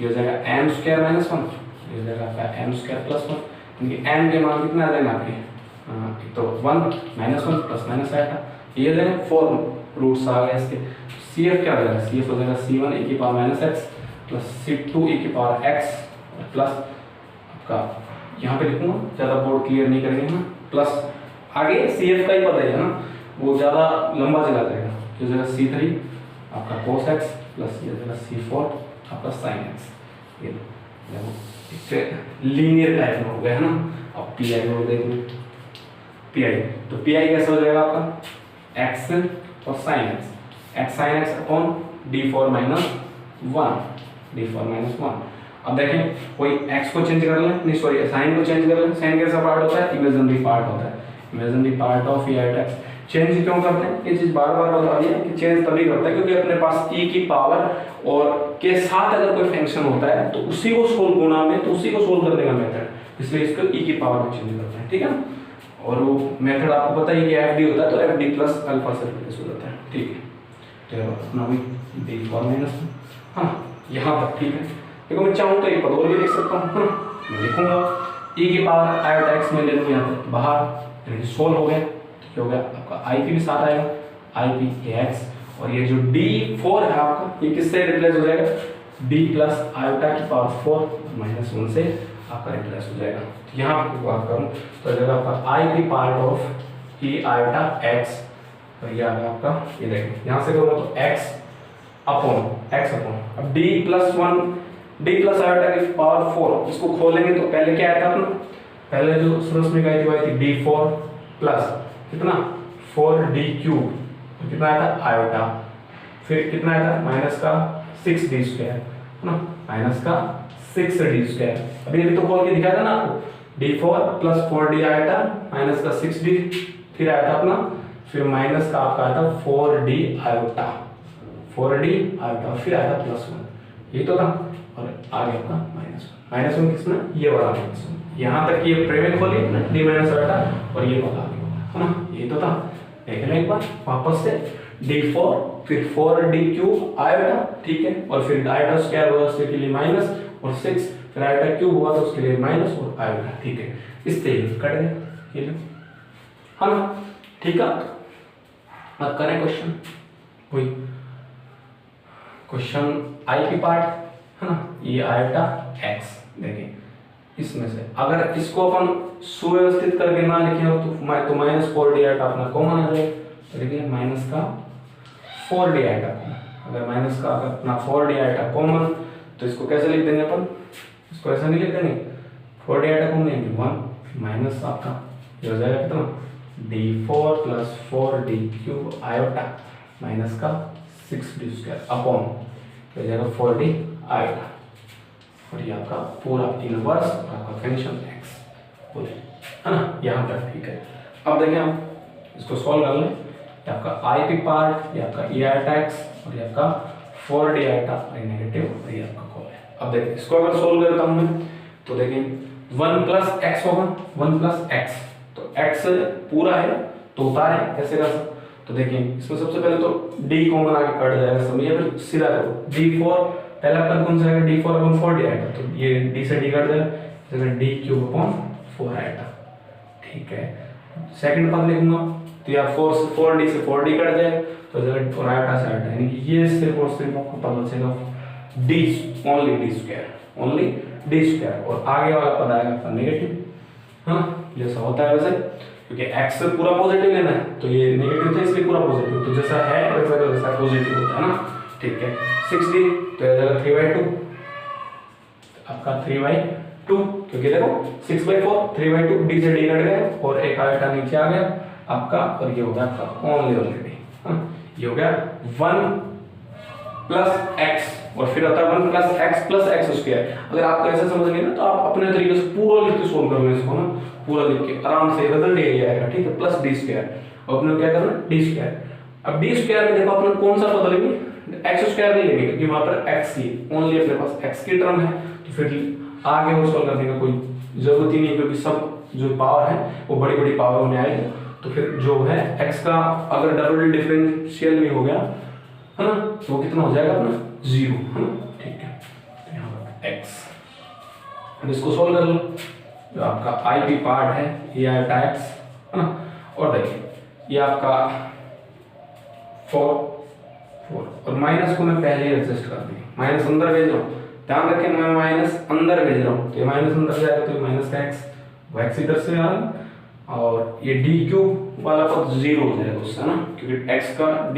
ये हो जाएगा m² - 1, ये हो जाएगा आपका m² + 1, क्योंकि m के मान कितना आ जाएगा आपके, तो 1 -1 प्लस माइनस आएगा, ये हो जाएगा 4 रूट्स आ गए इसके। CF क्या हो जाएगा, CF हो जाएगा c1 e की power -x plus c2 e की पावर x, प्लस आपका यहाँ पे लिखूंगा, ज़्यादा बोर्ड क्लियर नहीं करेंगे ना, प्लस आगे CF का ही पता है ना, वो ज़्यादा लंबा चला जाएगा, जो जगह c3 आपका cos x प्लस ये जगह c4 आपका sin x, ये इससे लीनियर टाइप में हो गया है ना। अब पी आई को देख लो, पी आई, तो पी आई कैसे हो जाएगा आपका x और sin x sin x upon d4 - 1, d4 - 1। अब देखें कोई x को चेंज कर लें, नहीं सॉरी साइन को चेंज कर लें, साइन कैसा पार्ट होता है, इमेजिनरी पार्ट होता है, imaginary part of e iota x। Change क्यों करते हैं, ये चीज बार बार बता दिया कि चेंज तभी करता है क्योंकि अपने पास e की पावर और के साथ अगर कोई फंक्शन होता है तो उसी को सोल्व गुणा में, तो उसी को सोल्व करने का मेथड, इसलिए इसको e की पावर में चेंज करते हैं, ठीक है। और वो मेथड आपको पता ही कि एफ डी होता है, तो एफ डी प्लस अल्फा से रिप्लेस हो जाता है, ठीक है। तो अपना भी डी फॉर माइनस, हाँ यहाँ तक ठीक है। देखो मैं चाहूँ तो एक पद और भी लिख सकता हूँ, हाँ मैं लिखूंगा e की पावर आयोटा एक्स में ले लूँ यहाँ तक बाहर, यानी कि सोल्व हो गया, ठीक हो गया। आपका आई पी भी साथ आएगा, आई पी एक्स, और ये जो d4 है आपका, ये किससे रिप्लेस हो जाएगा, d प्लस आयोटा की पावर 4 माइनस 1 से आपका रिप्लेस हो जाएगा। तो यहाँ पर बात करूँ तो जब आपका आई p part of e iota x, और ये आ गया आपका, ये देखिए यहाँ से करूँगा तो x अपॉन अब d plus 1 d plus iota की पावर 4, इसको खोलेंगे तो पहले क्या आया था अपना, पहले जो सूत्र में गई थी d4 प्लस कितना 4d क्यूब, तो कितना आया था आयोटा, फिर कितना आया था माइनस का 6d स्क्वायर है ना, माइनस का 6d स्क्वायर। अभी अभी तो खोल के दिखाया था ना आपको, d4 plus 4d iota minus का 6d, फिर आया था अपना, फिर माइनस का आपका आया था 4d आयोटा, 4d आयोटा, फिर आया था प्लस 1, यही तो था, और आगे आपका माइनस 1 किसमें, ये वाला माइनस 1, यहाँ तक ये प्रेमेट खोली ना d माइनस आयोटा, और ये वाला आगे है ना, यही तो था। देख लें एक बार वापस से, d4 फिर 4d क्यूब आयोटा, ठीक है, और फिर आयोटा स्क्वायर होगा उसके लिए माइनस, और 6 फिर आयोटा क्यूब हुआ तो उसके लिए माइनस और आयोटा, ठीक है। इस तरीके कट गए ये लो, है ना, ठीक है। अब करें क्वेश्चन, वही क्वेश्चन आई पी पार्ट है ना, ये आयोटा एक्स, देखिए इसमें से अगर इसको अपन सुव्यवस्थित करके ना लिखे हो तो माइनस 4d आयोटा अपना कॉमन आ जाए, तो देखिए माइनस का 4d आयोटा, अगर माइनस का अगर अपना 4d आयोटा कॉमन, तो इसको कैसे लिख देंगे अपन, इसको ऐसा नहीं लिख देंगे, 4d आयोटा कॉमन लेंगे 1 फिर माइनस आपका ये हो जाएगा कितना d4 plus 4d cube iota minus का 6d स्क्वायर अपॉन हो जाएगा 4d आयोटा, और ये आपका पूरा इनवर्स और आपका फंक्शन x बोले, है ना, यहाँ तक ठीक है। अब देखें आप इसको सॉल्व कर लें, ये आपका आई पी पार्ट, ये आपका e आयोटा x, और ये आपका 4d आयोटा और नेगेटिव, और ये आपका कॉल है। अब देखिए इसको अगर सोल्व करता हूँ मैं, तो देखिए 1 प्लस x होगा, 1 प्लस x, तो x पूरा है तो उतारें कैसे कर सकते, तो देखिए इसमें सबसे पहले तो d कॉमन आगे कट जाएगा सब, या फिर सीधा करो d4 पहला पद कौन सा आएगा, d4 अपॉन 4d आएगा, तो ये d से d कट जाएगा, जगह d क्यूब अपॉन 4 आएगा, ठीक है। सेकंड पद लिखूंगा तो यार 4d से 4d कट जाए, तो जगह और आयोटा से आयोटा, यानी कि ये सिर्फ और सिर्फ आपको पता बचेगा d only d square, only d square, और आगे वाला पद आएगा आपका नेगेटिव, हाँ जैसा होता है वैसे, क्योंकि x पूरा पॉजिटिव लेना है तो ये नेगेटिव था इसलिए पूरा पॉजिटिव, तो जैसा है वैसा पॉजिटिव होता है ना, ठीक है। 6d तो यह जाएगा 3/2, आपका 3/2, क्योंकि देखो 6/4 3/2, d से d कट गया और एक आयोटा नीचे आ गया आपका, और ये हो गया आपका ऑलरेडी, ये हो गया 1 प्लस x, और फिर आता है 1 plus x plus x square. अगर आपको ऐसा समझ नहीं ना तो आप अपने तरीके से पूरा लिख के सोल्व कर लो इसको ना, पूरा लिख के आराम से बदल दिया जाएगा, ठीक है, प्लस d स्क्वायर, और अपने क्या करना d स्क्वायर। अब d स्क्वायर में देखो अपने कौन सा पद लेंगे, x स्क्वायर नहीं लेंगे क्योंकि वहां पर x ही ओनली अपने पास x की टर्म है, तो फिर आगे वो सॉल्व करने का कोई जरूरत ही नहीं, क्योंकि सब जो पावर है वो बड़ी बड़ी पावर में आएगी, तो फिर जो है x का अगर डबल डिफरेंशियल भी हो गया है ना, तो वो कितना हो जाएगा अपना 0, है ना, ठीक है। तो यहाँ पर x, अब इसको सॉल्व कर लो, जो आपका आई पी पार्ट है ये आयोटा x है ना, और देखिए ये आपका 4 और माइनस को मैं पहले ही एडजस्ट कर दी, माइनस अंदर भेज रहा हूँ, ध्यान रखें मैं माइनस अंदर भेज रहा हूँ, तो ये माइनस अंदर जाएगा तो ये माइनस का x, वो x इधर से आ रहा, और ये d क्यूब वाला पद 0 हो जाएगा उससे, है ना, क्योंकि x का d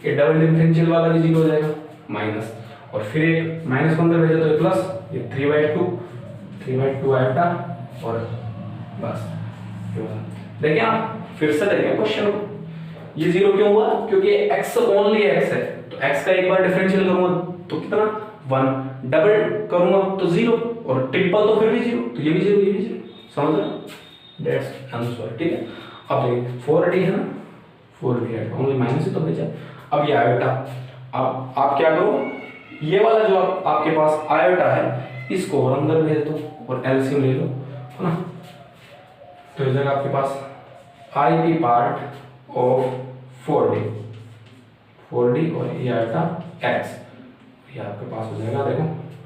ये डबल डिफरेंशियल वाला भी 0 हो जाएगा माइनस, और फिर एक माइनस को अंदर भेजा तो ये प्लस, ये 3/2 आयोटा, और बस देखिए आप फिर से देखें क्वेश्चन को, ये 0 क्यों हुआ, क्योंकि x ओनली x है, तो x का एक बार डिफरेंशियल करूंगा तो कितना 1, डबल करूंगा तो 0, और ट्रिपल तो फिर भी 0, तो ये भी 0 ये भी 0, समझ रहे हो, दैट्स आंसर, ठीक है। अब देखिए 4d है ना, 4d है ओनली माइनस ही तो भेजा, अब ये आयोटा, अब आप क्या करो, ये वाला जो आपके पास आयोटा है इसको और अंदर भेज दो और एलसीएम ले लो, है ना, तो हो जाएगा आपके पास i p part of 4D और ये आयोटा एक्स, ये आपके पास हो जाएगा। देखो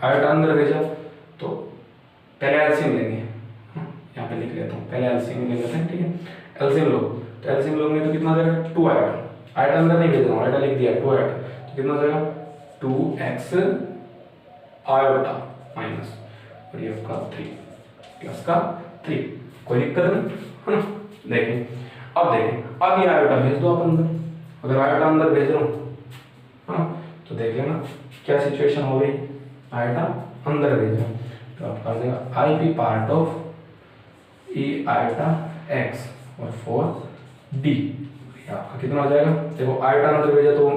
आयोटा अंदर भेजा तो पहले एलसीएम लेंगे, यहाँ पे लिख लेता हूँ, पहले एलसीएम ले लेते हैं, ठीक है। एलसीएम लो, तो एलसीएम लोगे तो कितना हो जाएगा 2 आयोटा, आयोटा अंदर नहीं भेज रहा हूँ, आयोटा लिख दिया 2 आयोटा, तो कितना हो जाएगा 2x आयोटा माइनस और ये आपका 3 प्लस का 3, कोई दिक्कत नहीं है ना। देखें अब ये आयोटा भेज दो आप अंदर, अगर आयोटा अंदर भेज रहा हूँ है ना, तो देख लेना क्या सिचुएशन हो रही, आयोटा अंदर भेज रहा हूँ तो आपका आ जाएगा आई p part of e iota x और 4D, आपका कितना हो जाएगा, देखो आयोटा अंदर भेजा तो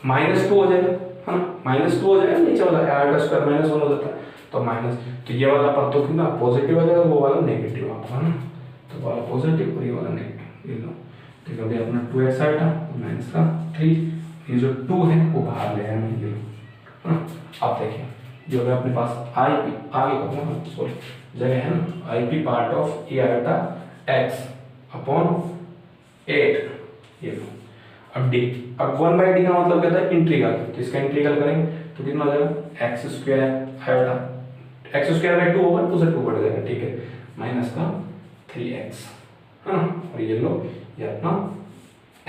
-2 हो जाएगा है ना, -2 हो जाएगा, नीचे वाला आयोटा स्क्वायर -1 हो जाता है तो माइनस, तो ये वाला पर तो कितना पॉजिटिव हो जाएगा, वो वाला नेगेटिव आपका है ना, तो वाला पॉजिटिव और ये वाला नेगेटिव, ये लो ठीक है। अपना 2x आयोटा माइनस का 3, ये जो 2 है वो बाहर ले आया मैं, ये लो है ना। अब देखिए जो है अपने पास आई पी आगे करूँगा, सॉरी जगह है ना, आई p part of A iota x upon 8, ये लो। अब डी, अब 1/d का मतलब क्या था, इंटीग्रल, तो इसका इंटीग्रल करेंगे तो कितना हो जाएगा x square iota, x square by 2 होगा, 2 से 2 बढ़ जाएगा, ठीक है, माइनस का 3x है ना, और ये लो ये अपना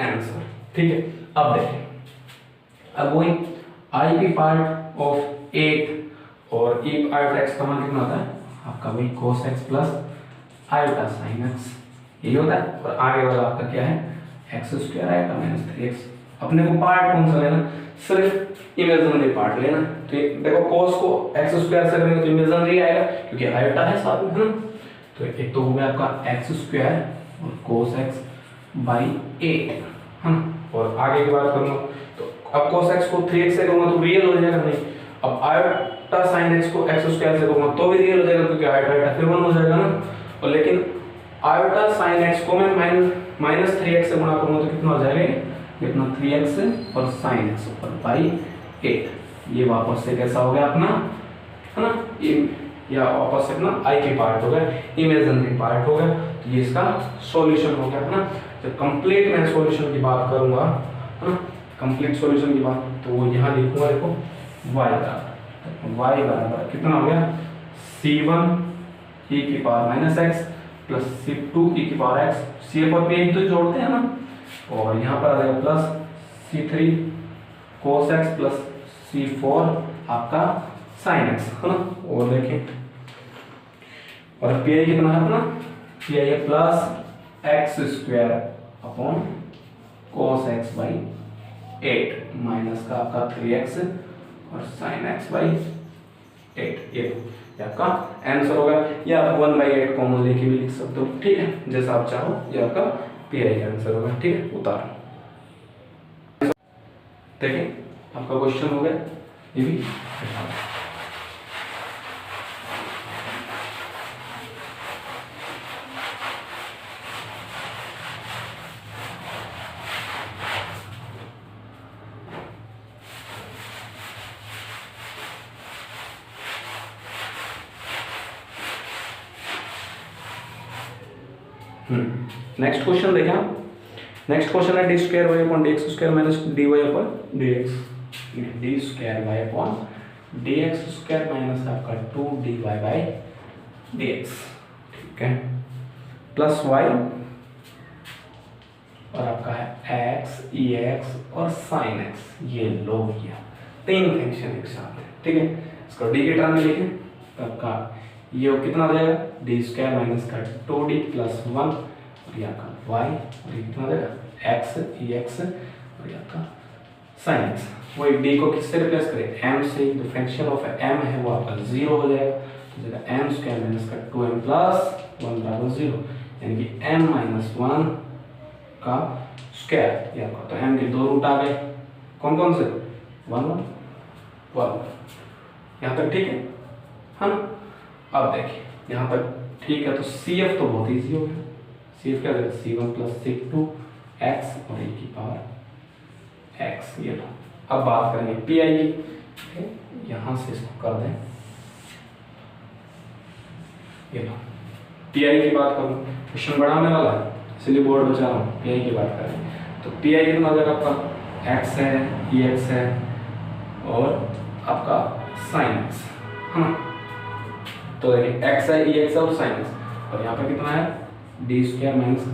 आंसर, ठीक है। अब देखिए अब वही आई पी पार्ट ऑफ 8 और ई आयोटा एक्स का मान कितना होता है आपका, वही cos x plus iota sin x, यही होता है। और आगे वाला आपका क्या है x square iota minus 3x। अपने को पार्ट कौन सा लेना, सिर्फ इमेजिनरी पार्ट लेना, तो देखो cos को एक्स स्क्वायर से करेंगे तो इमेजिनरी आएगा क्योंकि आयोटा है साथ में, है ना। तो एक तो हो गया आपका एक्स स्क्वायर और cos x बाई 8 है ना, और आगे की बात करूँगा तो अब cos x को 3x से करूँगा तो रियल हो जाएगा, नहीं अब आयोटा sin x को एक्स स्क्वायर से करूँगा तो भी रियल हो जाएगा क्योंकि आयोटा फिर 1 हो जाएगा ना, और लेकिन आयोटा sin x को मैं माइनस 3x से गुणा करूँगा तो कितना हो जाएगा, ये अपना 3x और sin x ऊपर बाई 8, ये वापस से कैसा हो गया अपना है ना, ये या वापस से अपना आई के पार्ट हो गया, इमेजिनरी पार्ट हो गया, तो ये इसका सॉल्यूशन हो गया है ना। जब कंप्लीट मैं सॉल्यूशन की बात करूंगा है ना, कंप्लीट सॉल्यूशन की बात, तो यहाँ लिखूंगा देखो y बराबर कितना हो गया c1 e की power minus x plus c2 e की पावर एक्स, c और p तो जोड़ते हैं ना, और यहाँ पर आ जाएगा plus c3 cos x plus c4 आपका sin x है ना। और देखें और पी कितना है अपना, पी है plus x square upon cos x by 8 minus का आपका 3x और sin x बाई 8, ये आपका आंसर होगा। या आप 1/8 कॉमन लेके भी लिख सकते हो, ठीक है, जैसा आप चाहो, ये आपका पी का आंसर होगा, ठीक है। उतारो, देखिए आपका क्वेश्चन हो गया ये भी। नेक्स्ट क्वेश्चन देखें आप, नेक्स्ट क्वेश्चन है D square Y upon D X square minus D Y upon D X, D square Y upon D X square minus आपका 2 D Y by D X, ठीक है, प्लस वाई और आपका है X E X और sine x, ये लो किया 3 फंक्शन एक साथ है, ठीक है। इसको डी के टर्म में लिखें तो आपका ये कितना हो जाएगा डी स्क्वायर माइनस का 2d प्लस 1 और ये आपका y और ये कितना हो जाएगा x ई एक्स और ये आपका sin x। वही d को किससे रिप्लेस करें m से, तो फंक्शन ऑफ m है वो आपका 0 हो जाएगा, तो जगह m स्क्वायर माइनस का 2m प्लस 1 बराबर 0, यानी कि m माइनस 1 का स्क्वायर ये आपका, तो m के 2 रूट आ गए, कौन कौन से 1 1 1, यहाँ तक ठीक है ना। अब देखिए यहाँ तक ठीक है, तो CF तो बहुत इजी हो गया, CF क्या देगा C1 प्लस C2 x और e की पावर x, ये लो। अब बात करेंगे PI, यहाँ से इसको कर दें, ये लो पीआई की बात करूँ, क्वेश्चन बड़ा होने वाला है इसलिए बोर्ड बचा रहा हूँ, पीआई की बात करें तो पीआई कितना हो जाएगा आपका, एक्स है, ई एक्स है और आपका साइन एक्स है ना। तो देखिए एक्स है, ई एक्स है और साइन एक्स, और यहाँ पर कितना है, D square minus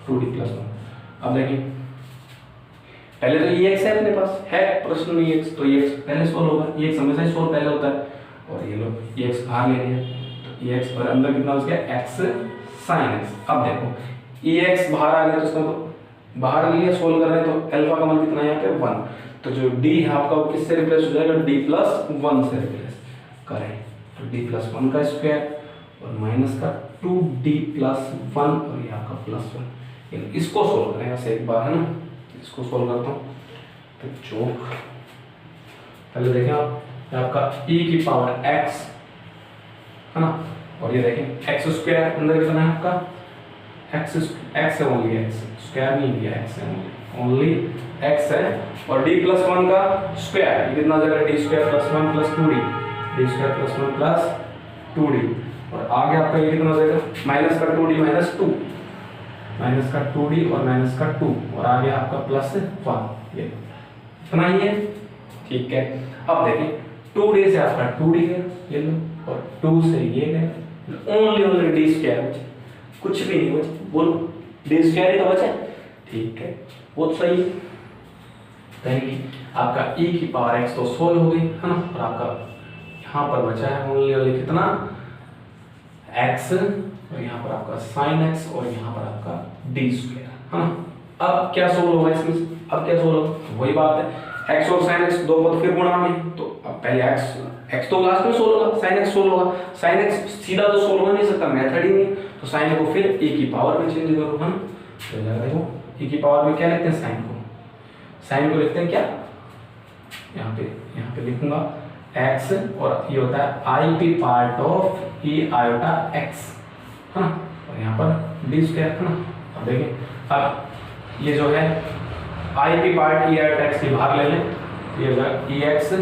2d plus 1। अब देखिए पहले तो ई एक्स है अपने पास, है प्रश्न में ई एक्स, तो ई एक्स पहले सोल्व होगा, ई एक्स हमेशा ही सोल्व पहले होता है, और ये लो ई एक्स बाहर ले लिया तो ई एक्स और अंदर कितना हो गया, एक्स साइन एक्स। अब देखो ई एक्स बाहर आ गया तो इसका तो बाहर लिया, सोल्व कर रहे हैं तो अल्फा का मान कितना है यहाँ पे 1, तो जो डी है आपका वो किससे रिप्लेस हो जाएगा, डी प्लस 1 से रिप्लेस करें तो डी प्लस 1 का स्क्वायर और माइनस का 2d प्लस 1 और ये आपका प्लस 1। इसको सोल्व करें ऐसे एक बार, है ना, इसको सोल्व करता हूँ तो चौक पहले देखें आप, आपका e की पावर x है ना, और ये देखें x स्क्वायर अंदर कितना है आपका, x है, ओनली x स्क्वायर नहीं दिया, x है ओनली x है, और d प्लस 1 का स्क्वायर ये कितना हो जाएगा, d square plus 1 plus 2d, d square plus 1 plus 2d, और आगे आपका ये कितना हो जाएगा, माइनस का 2d माइनस 2, माइनस का 2d और माइनस का 2, और आगे आपका प्लस 1, ये इतना ही है, ठीक है। अब देखिए 2d से आपका 2d गया ये लो, और 2 से ये गया, ओनली d स्क्वायर बचा, कुछ भी नहीं बचा, बोलो d स्क्वायर ही तो बचा, ठीक है, वो तो सही है। आपका e की पावर x तो सोल्व हो गई है ना, और आपका यहाँ पर बचा है ओनली कितना, x, और यहाँ पर आपका sin x, और यहाँ पर आपका d स्क्वायर है ना। अब क्या सोल्व होगा इसमें से, अब क्या सोल्व होगा, वही बात है, x और sin x दो पद फिर गुणा में, तो अब पहले x तो लास्ट में सोल्व होगा, sin x सोल्व होगा, sin x सीधा तो सोल्व हो नहीं सकता, मेथड ही नहीं, तो sin को फिर e की पावर में चेंज करो, हम तो देखो e की पावर में क्या लिखते हैं, sin को लिखते हैं क्या, यहाँ पे लिखूंगा x, और ये होता है i p part of e iota x है ना, और यहाँ पर d स्क्वायर है ना। अब देखिए अब ये जो है i p part e iota x के बाहर ले लें, ये हो जाएगा e x,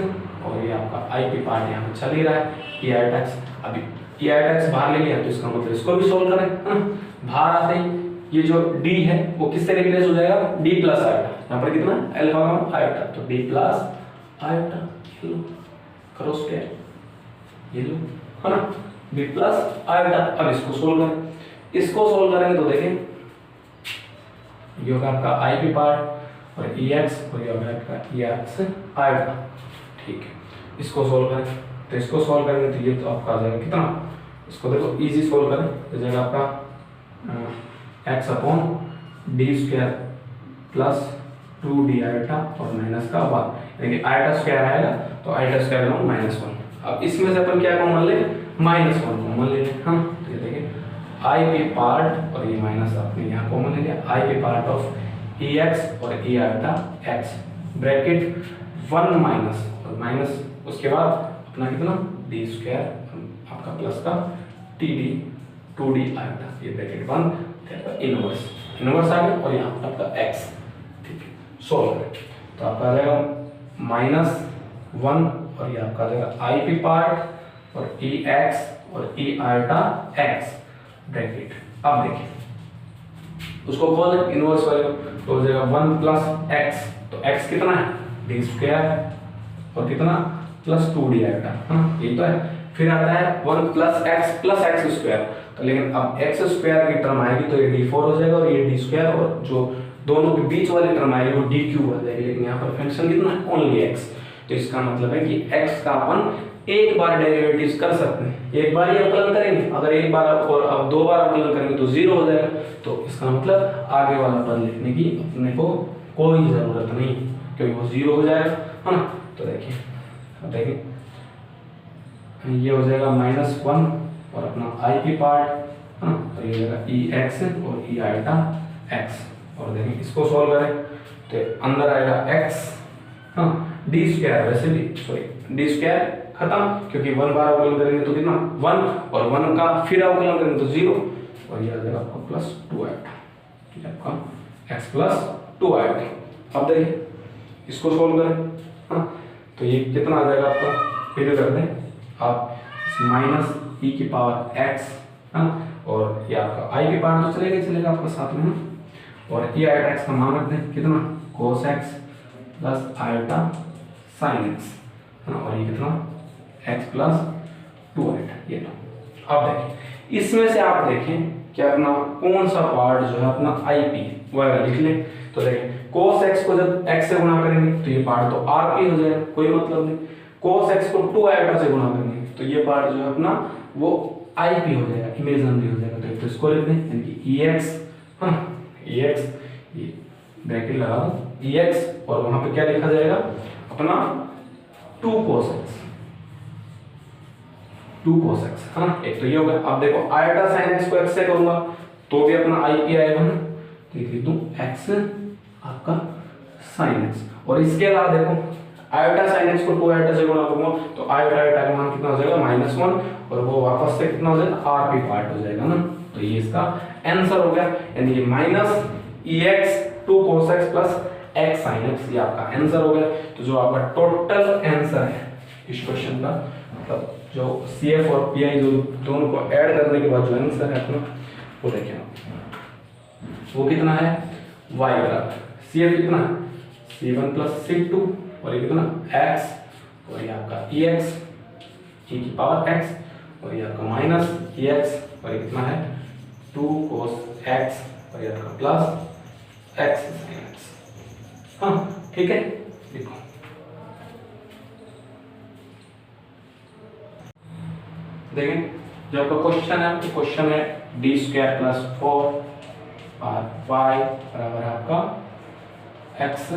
और ये आपका i p पार्ट यहाँ पे चल ही रहा है e आयोटा x, अभी e आयोटा x बाहर ले लिया तो इसका मतलब इसको भी सोल्व करें, है ना। बाहर आते ही ये जो d है वो किससे रिप्लेस हो जाएगा, d प्लस आयोटा, यहाँ पर कितना अल्फा का आयोटा, तो d प्लस आयोटा, ये लो करो स्क्वायर, ये लो है ना, d प्लस आयोटा। अब इसको सोल्व करें, इसको सोल्व करेंगे तो देखें ये होगा आपका i p पार्ट और e x, और ये होगा आपका e x आयोटा, ठीक है। इसको सोल्व करें तो इसको सोल्व करेंगे तो ये तो आपका आ जाएगा कितना, इसको देखो इजी सोल्व करें तो जाएगा आपका x upon D square plus 2d iota और माइनस का 1, यानी कि आयोटा स्क्वायर आएगा तो आयोटा स्क्वायर में माइनस 1। अब इसमें से अपन क्या कॉमन ले, माइनस 1 कॉमन ले लें, हाँ तो ये देखिए i p पार्ट और ये माइनस आपने यहाँ कॉमन ले लिया, i p part of e x और e iota x, bracket 1 minus और माइनस उसके बाद अपना कितना d स्क्वायर आपका प्लस का td 2d आयोटा, ये ब्रैकेट बंद, इनवर्स आ गया, और यहाँ पर आपका x, ठीक है। सोल्व करें तो आपका आ जाएगा -1, और ये आपका आ जाएगा i p पार्ट और e x और e आयोटा x ब्रैकेट। अब देखिए उसको खोल इनवर्स वाले तो हो जाएगा 1 प्लस x, तो x कितना है d स्क्वायर और कितना प्लस 2d आएगा, हाँ ये तो है। फिर आता है 1 प्लस x स्क्वायर, तो लेकिन अब x स्क्वायर की टर्म आएगी तो ये d4 हो जाएगा, और ये d स्क्वायर और जो दोनों के बीच वाली टर्म आएगी वो d क्यूब हो जाएगी, लेकिन यहाँ पर फंक्शन कितना है ओनली x, तो इसका मतलब है कि x का अपन एक बार डेरिवेटिव्स कर सकते हैं, एक बार ही अवकलन करेंगे, अगर एक बार और अब दो बार अवकलन करेंगे तो 0 हो जाएगा, तो इसका मतलब आगे वाला पद लिखने की अपने को कोई जरूरत नहीं, क्योंकि वो 0 हो जाएगा, है ना। तो देखिए अब देखिए ये हो जाएगा -1 और अपना i p पार्ट है ना, और ये हो जाएगा e x और e आयोटा x, और देखिए इसको सॉल्व करें तो अंदर आएगा x, हाँ d स्क्वायर, वैसे भी सॉरी d स्क्वायर खत्म, क्योंकि 1 बार अवकलन करेंगे तो कितना 1, और 1 का फिर अवकलन करेंगे तो 0, और ये आ जाएगा आपका प्लस 2 आयोटा, आपका x प्लस 2 आयोटा। अब देखिए इसको सोल्व करें, हाँ तो ये कितना आ जाएगा आपका, फिर कर दें आप माइनस e की पावर x हाँ, और ये आपका आई पी पार्ट तो चलेगा आपका साथ में, और ये आयोटा एक्स का मान रख दें कितना, कोस x plus iota sine x, और ये कितना एक्स प्लस 2 आयोटा, ये लो। अब देखिए इसमें से आप देखें कि अपना कौन सा पार्ट जो है अपना आई पी वगैरह लिख लें। तो देखिए कोस एक्स को जब एक्स से गुणा करेंगे तो ये पार्ट तो आर पी हो जाएगा, कोई मतलब नहीं। कोस एक्स को 2 आयोटा से गुणा करेंगे तो ये पार्ट जो है अपना वो आई पी हो जाएगा, इमेजिनरी हो जाएगा। तो इसको लिख दें, यानी कि ई एक्स, हाँ ई एक्स, ये ब्रैकेट लगा दो ई एक्स, और वहां पे क्या लिखा जाएगा अपना 2 कोस एक्स, 2 कोस एक्स, हाँ एक तो ये हो गया। अब देखो आयोटा साइन एक्स को एक्स से करूंगा तो भी अपना आई पी आएगा ना, तो लिख दूं एक्स आपका साइन एक्स, और इसके अलावा देखो आयोटा साइन एक्स को 2 आयोटा से गुणा करूंगा तो आयोटा आयोटा का मान कितना हो जाएगा -1, और वो वापस से कितना हो जाएगा आर पी पार्ट हो जाएगा ना। तो ये इसका आंसर हो गया, यानी कि minus e x 2 cos x plus x sine x, ये आपका आंसर हो गया। तो जो आपका टोटल आंसर है इस क्वेश्चन का, मतलब जो सी एफ और पी आई जो दोनों को ऐड करने के बाद जो आंसर है अपना वो देखिए आप, वो कितना है y बराबर सी एफ कितना c1 प्लस c2, और ये कितना x, और ये आपका ex e की पावर x, और ये आपका माइनस ex, और ये कितना है 2 cos x, और ये आपका प्लस x sin x। हाँ ठीक है, देखो देखें जो आपका क्वेश्चन है तो क्वेश्चन है d² प्लस 4 और y बराबर है आपका x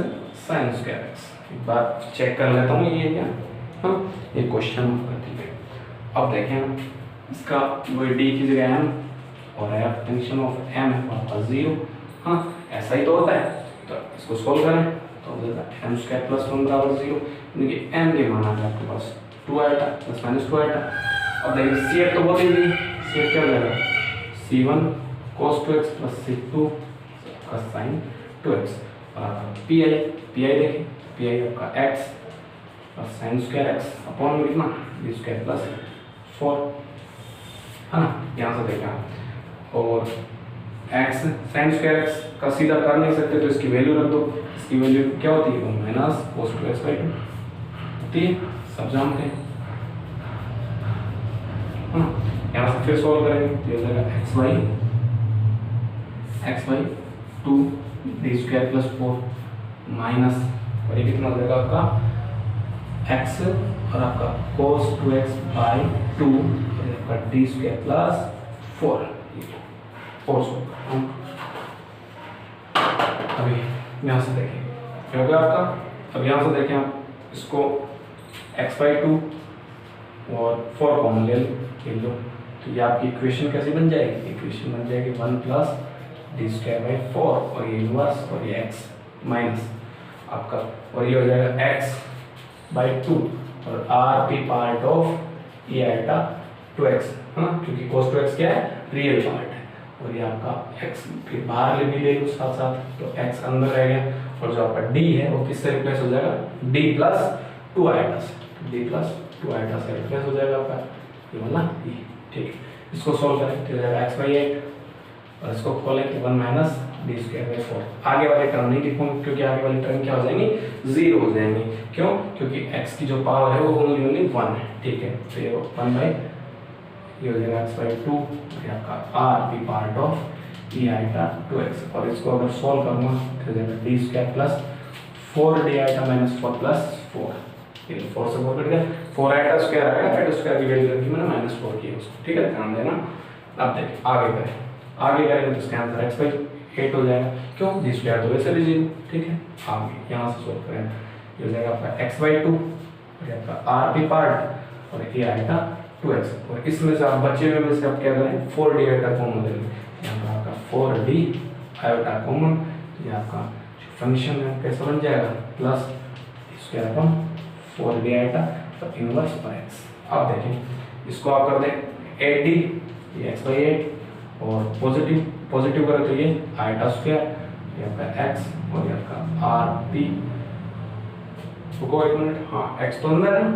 sin स्क्वायर x। एक बार चेक कर लेता हूँ ये क्या, हाँ ये क्वेश्चन ठीक है। अब देखें इसका वो d की जगह m और है फंक्शन ऑफ m है आपका 0, हाँ ऐसा ही तो होता है। तो इसको सोल्व करें तो हो जाता है m² प्लस 1 बराबर 0, यानी कि m के मान आ गया आपके पास 2 आयोटा प्लस माइनस 2 आयोटा। अब देखिए सी एफ तो बहुत ईजी, सी एफ क्या हो जाएगा c1 cos 2x plus c2 का sin 2x, और आपका पी आई देखिए पी आई आपका x plus sine square x upon में कितना d² प्लस 4, है ना, यहाँ से देखा। और x साइन स्क्वायर x का सीधा कर नहीं सकते तो इसकी वैल्यू रख दो, इसकी वैल्यू क्या होती है वो माइनस cos 2x/2 होती है, सब जानते हैं। यहाँ से फिर सॉल्व करेंगे तो हो जाएगा x by 2 d² plus 4 minus, और ये कितना हो जाएगा आपका x और आपका cos 2x बाई 2 और आपका d² प्लस 4 और अभी यहाँ से देखें क्या हो गया आपका। अब यहाँ से देखें आप इसको x बाई 2 और 4 कॉमन ले लो तो ये आपकी इक्वेशन कैसी बन जाएगी, इक्वेशन बन जाएगी 1 प्लस d² बाई 4 और ये इनवर्स और ये x माइनस आपका, और ये हो जाएगा x बाई 2 और are P part of A iota 2x, है ना, क्योंकि cos 2x क्या है रियल पार्ट है, और ये आपका x फिर बाहर भी ले लो साथ साथ तो x अंदर रह गया, और जो आपका d है वो किससे रिप्लेस हो जाएगा d प्लस 2 आयोटा से, d प्लस 2 आयोटा से रिप्लेस हो जाएगा आपका ये वाला ये, ठीक है। इसको सोल्व करें तो हो जाएगा x बाई 8 और इसको खोलें तो 1 माइनस d² बाई 4। आगे वाले टर्म नहीं लिखूंगा क्योंकि आगे वाली टर्म क्या हो जाएंगी 0 हो जाएंगी, क्यों, क्योंकि x की जो पावर है वो ओनली 1 है, ठीक है। तो ये 1 बाई ये हो जाएगा x बाई 2 ये आपका r P part of e iota 2x, और इसको अगर सोल्व करूंगा तो हो जाएगा d² plus 4 d iota minus 4 plus 4, 4 से 4 कट गया, 4 आयोटा स्क्वायर आएगा, आयोटा स्क्वायर की वैल्यू रखी मैंने -4 की उसको, ठीक है, ध्यान देना। अब देखिए आगे करेंगे तो इसका आंसर x बाई 8 हो जाएगा, क्यों d² तो वैसे भी 0, ठीक है। आगे यहाँ से सोल्व करें ये हो जाएगा आपका x बाई 2 और आपका r पी पार्ट और ये आएगा 2x, और इसमें से आप बचे हुए में से आप क्या करें 4d आयोटा कॉमन ले लें, यहाँ पर आपका 4d आयोटा कॉमन, ये आपका फंक्शन है कैसा बन जाएगा प्लस इसके अपन 4d आयोटा तो इनवर्स पर x। अब देखें इसको आप कर दें 8d ये x बाई 8 और पॉजिटिव करें तो ये आयोटा स्क्वायर ये आपका x और ये आपका आर पी, रुको एक मिनट, हाँ x तो अंदर है ना,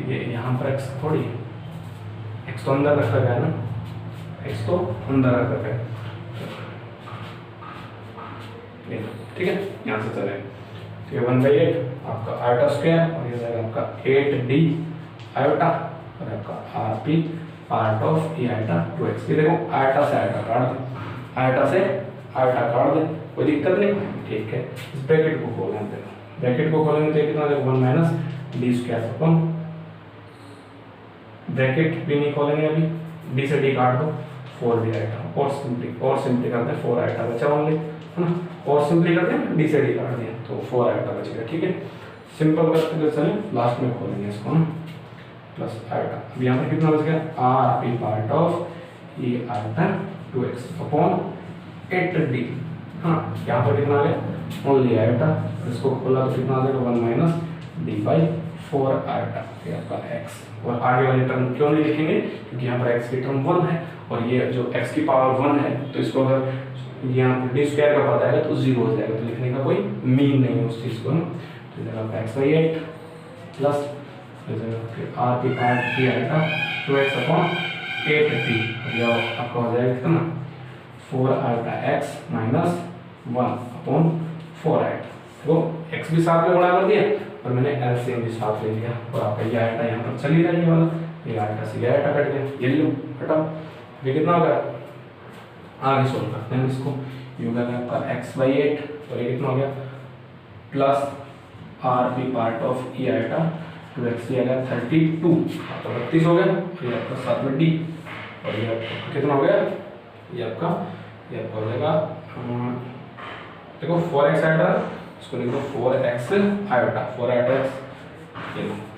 ये यहाँ पर x थोड़ी है, x तो अंदर रखा गया ना, x तो अंदर रख है, ठीक है, यहाँ से चले तो ये 1/8 आपका आयोटा स्क्वायर और ये जाएगा आपका 8d आयोटा और आपका rp part of e iota 2x। ये देखो आयोटा से आयोटा काट दे, आयोटा से आयोटा काट दे, कोई दिक्कत नहीं, ठीक है। इस ब्रैकेट को खोलेंगे, देखो ब्रैकेट को खोलेंगे तो कितना देखो 1 minus D square upon, bracket भी नहीं खोलेंगे अभी, डी से डी काट दो 4d आयोटा और सिंपली करते हैं 4 आयोटा बचा ओनली, है ना, और सिंपली करते हैं डी से डी काट दिया तो 4 आयोटा बचेगा, ठीक है। सिंपल करते हुए चलें, लास्ट में खोलेंगे इसको ना प्लस आयोटा। अब यहाँ पर कितना बच गया are P part of e iota 2x upon 8d, हाँ यहाँ पर कितना आ गया ओनली आयोटा, इसको खोला तो कितना आ जाएगा 1 माइनस डी बाई 4 आयोटा, ये आपका x। और आगे वाले टर्म क्यों नहीं लिखेंगे, क्योंकि यहाँ पर x की टर्म 1 है और ये जो x की पावर 1 है तो इसको अगर यहाँ पर डी स्क्वायर का पता है तो 0 हो जाएगा, तो लिखने का कोई मीन नहीं है उस चीज़ को ना। तो इधर आपका x/8 plus are P part की आएगा 2x अपॉन 8d, यह आपका हो जाएगा कितना 4 iota x minus 1 upon 4 iota, तो x भी साथ में गुणा कर दिया और मैंने एलसीएम भी साथ ले लिया और आपका ये आयोटा यहाँ पर चली रहा है वाला, ये आयोटा से ये आयोटा कट गया, ये लो हटाओ, ये कितना होगा आगे सोल्व करते हैं इसको, ये होगा आपका x/8 और ये कितना हो गया plus are P part of e iota 2x ये आ गया 32, आपका 32 हो गया, ये आपका साथ में d और ये आपका कितना हो गया, ये आपका हो जाएगा देखो 4x आयोटा, इसको लिख दो 4x आयोटा, 4 आयोटा x,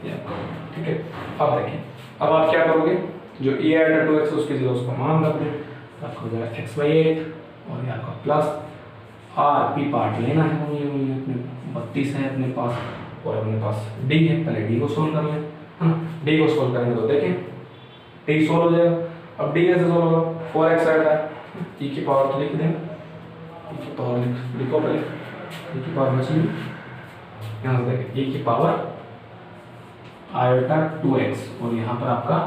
ये आपका, ठीक है। अब देखिए अब आप क्या करोगे, जो e आयोटा 2x उसकी जगह उसको मान रख दें, आपको हो जाएगा x/8 और ये आपका प्लस आर पी पार्ट लेना है, ये अपने 32 है अपने पास और अपने पास d है, पहले d को सोल्व कर लें, हाँ d को सोल्व करेंगे तो देखें d सोल्व हो जाएगा। अब d कैसे सोल्व होगा, 4x आयोटा है, e की पावर तो लिख दें, e की पावर लिखो पहले, e की पावर बची यहाँ से देखें e की पावर आयोटा 2x और यहाँ पर आपका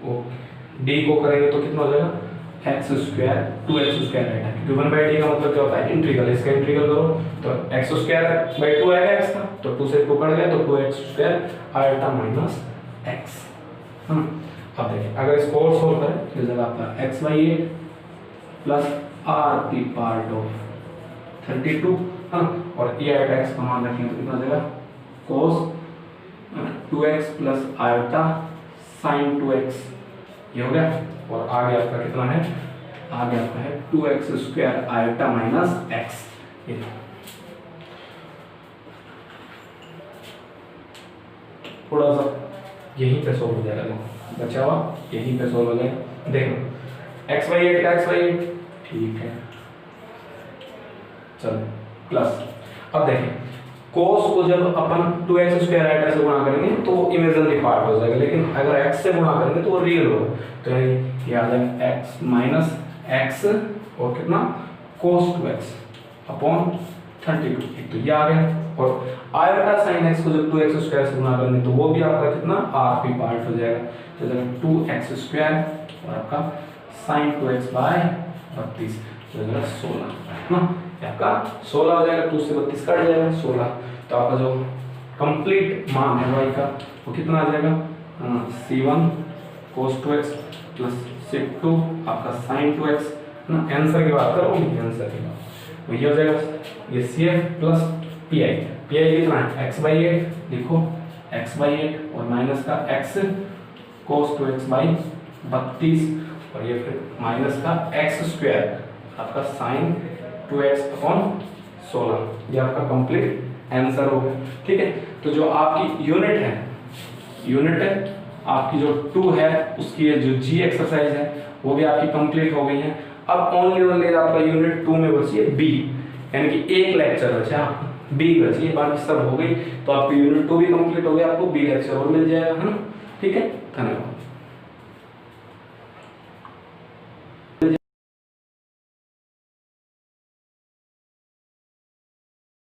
वो d को करेंगे तो कितना हो जाएगा x स्क्वायर 2x स्क्वायर आएगा, क्योंकि 1/d का मतलब क्या होता है इंटीग्रल, इसका इंटीग्रल करो तो x स्क्वायर बाई 2 आएगा x का, तो 2 से 2 कट गया तो 2x square iota minus x। अब देखिए अगर इसको और सोल्व करें तो जगह आपका x/8 plus are P part of 32, हाँ और e आयोटा x का मान रखेंगे तो कितना जाएगा cos 2x plus iota sin 2x, ये हो गया। और आगे आपका कितना है, आगे आपका है 2x square iota minus x, ये थोड़ा सा यहीं पे सोल्व हो जाएगा, देखो बचा हुआ यहीं पे सोल्व हो जाएगा, देखो x/8 का x/8, ठीक है चलो प्लस। अब देखें cos को जब अपन 2x स्क्वायर आयोटा से गुणा करेंगे तो इमेजिनरी पार्ट हो जाएगा, लेकिन अगर x से गुणा करेंगे तो वो रियल होगा, तो ये आ जाएगा x माइनस x और कितना cos 2x अपॉन 32, एक तो ये आ गया। और आयोटा sin x को जब 2x स्क्वायर से गुणा करेंगे तो वो भी आपका कितना rp पार्ट हो जाएगा, तो जाएगा 2x स्क्वायर और आपका sin 2x बाय 32, तो जाएगा 16 ना, आपका 16 हो जाएगा, 2 से 32 कट जाएगा 16, तो आपका जो कंप्लीट मान है y का वो कितना आ जाएगा c1 cos 2x plus c2 आपका sin 2x ना, आंसर की बात करो, आंसर की बात वही हो जाएगा, ये cf प्लस pi कितना है x/8, देखो x/8 और माइनस का x cos 2x बाई 32 और ये फिर माइनस का x स्क्वायर आपका sin 2x अपॉन 16, ये आपका कंप्लीट आंसर हो गया, ठीक है। तो जो आपकी यूनिट है आपकी जो 2 है उसकी जो जी एक्सरसाइज है वो भी आपकी कंप्लीट हो गई है। अब ओनली आपका यूनिट 2 में बची है बी, यानी कि एक लेक्चर बचा आपका बी बची है, बाकी सब हो गई, तो आपकी यूनिट 2 भी कंप्लीट हो गया, आपको बी लेक्चर और मिल जाएगा, है ना, ठीक है। धन्यवाद।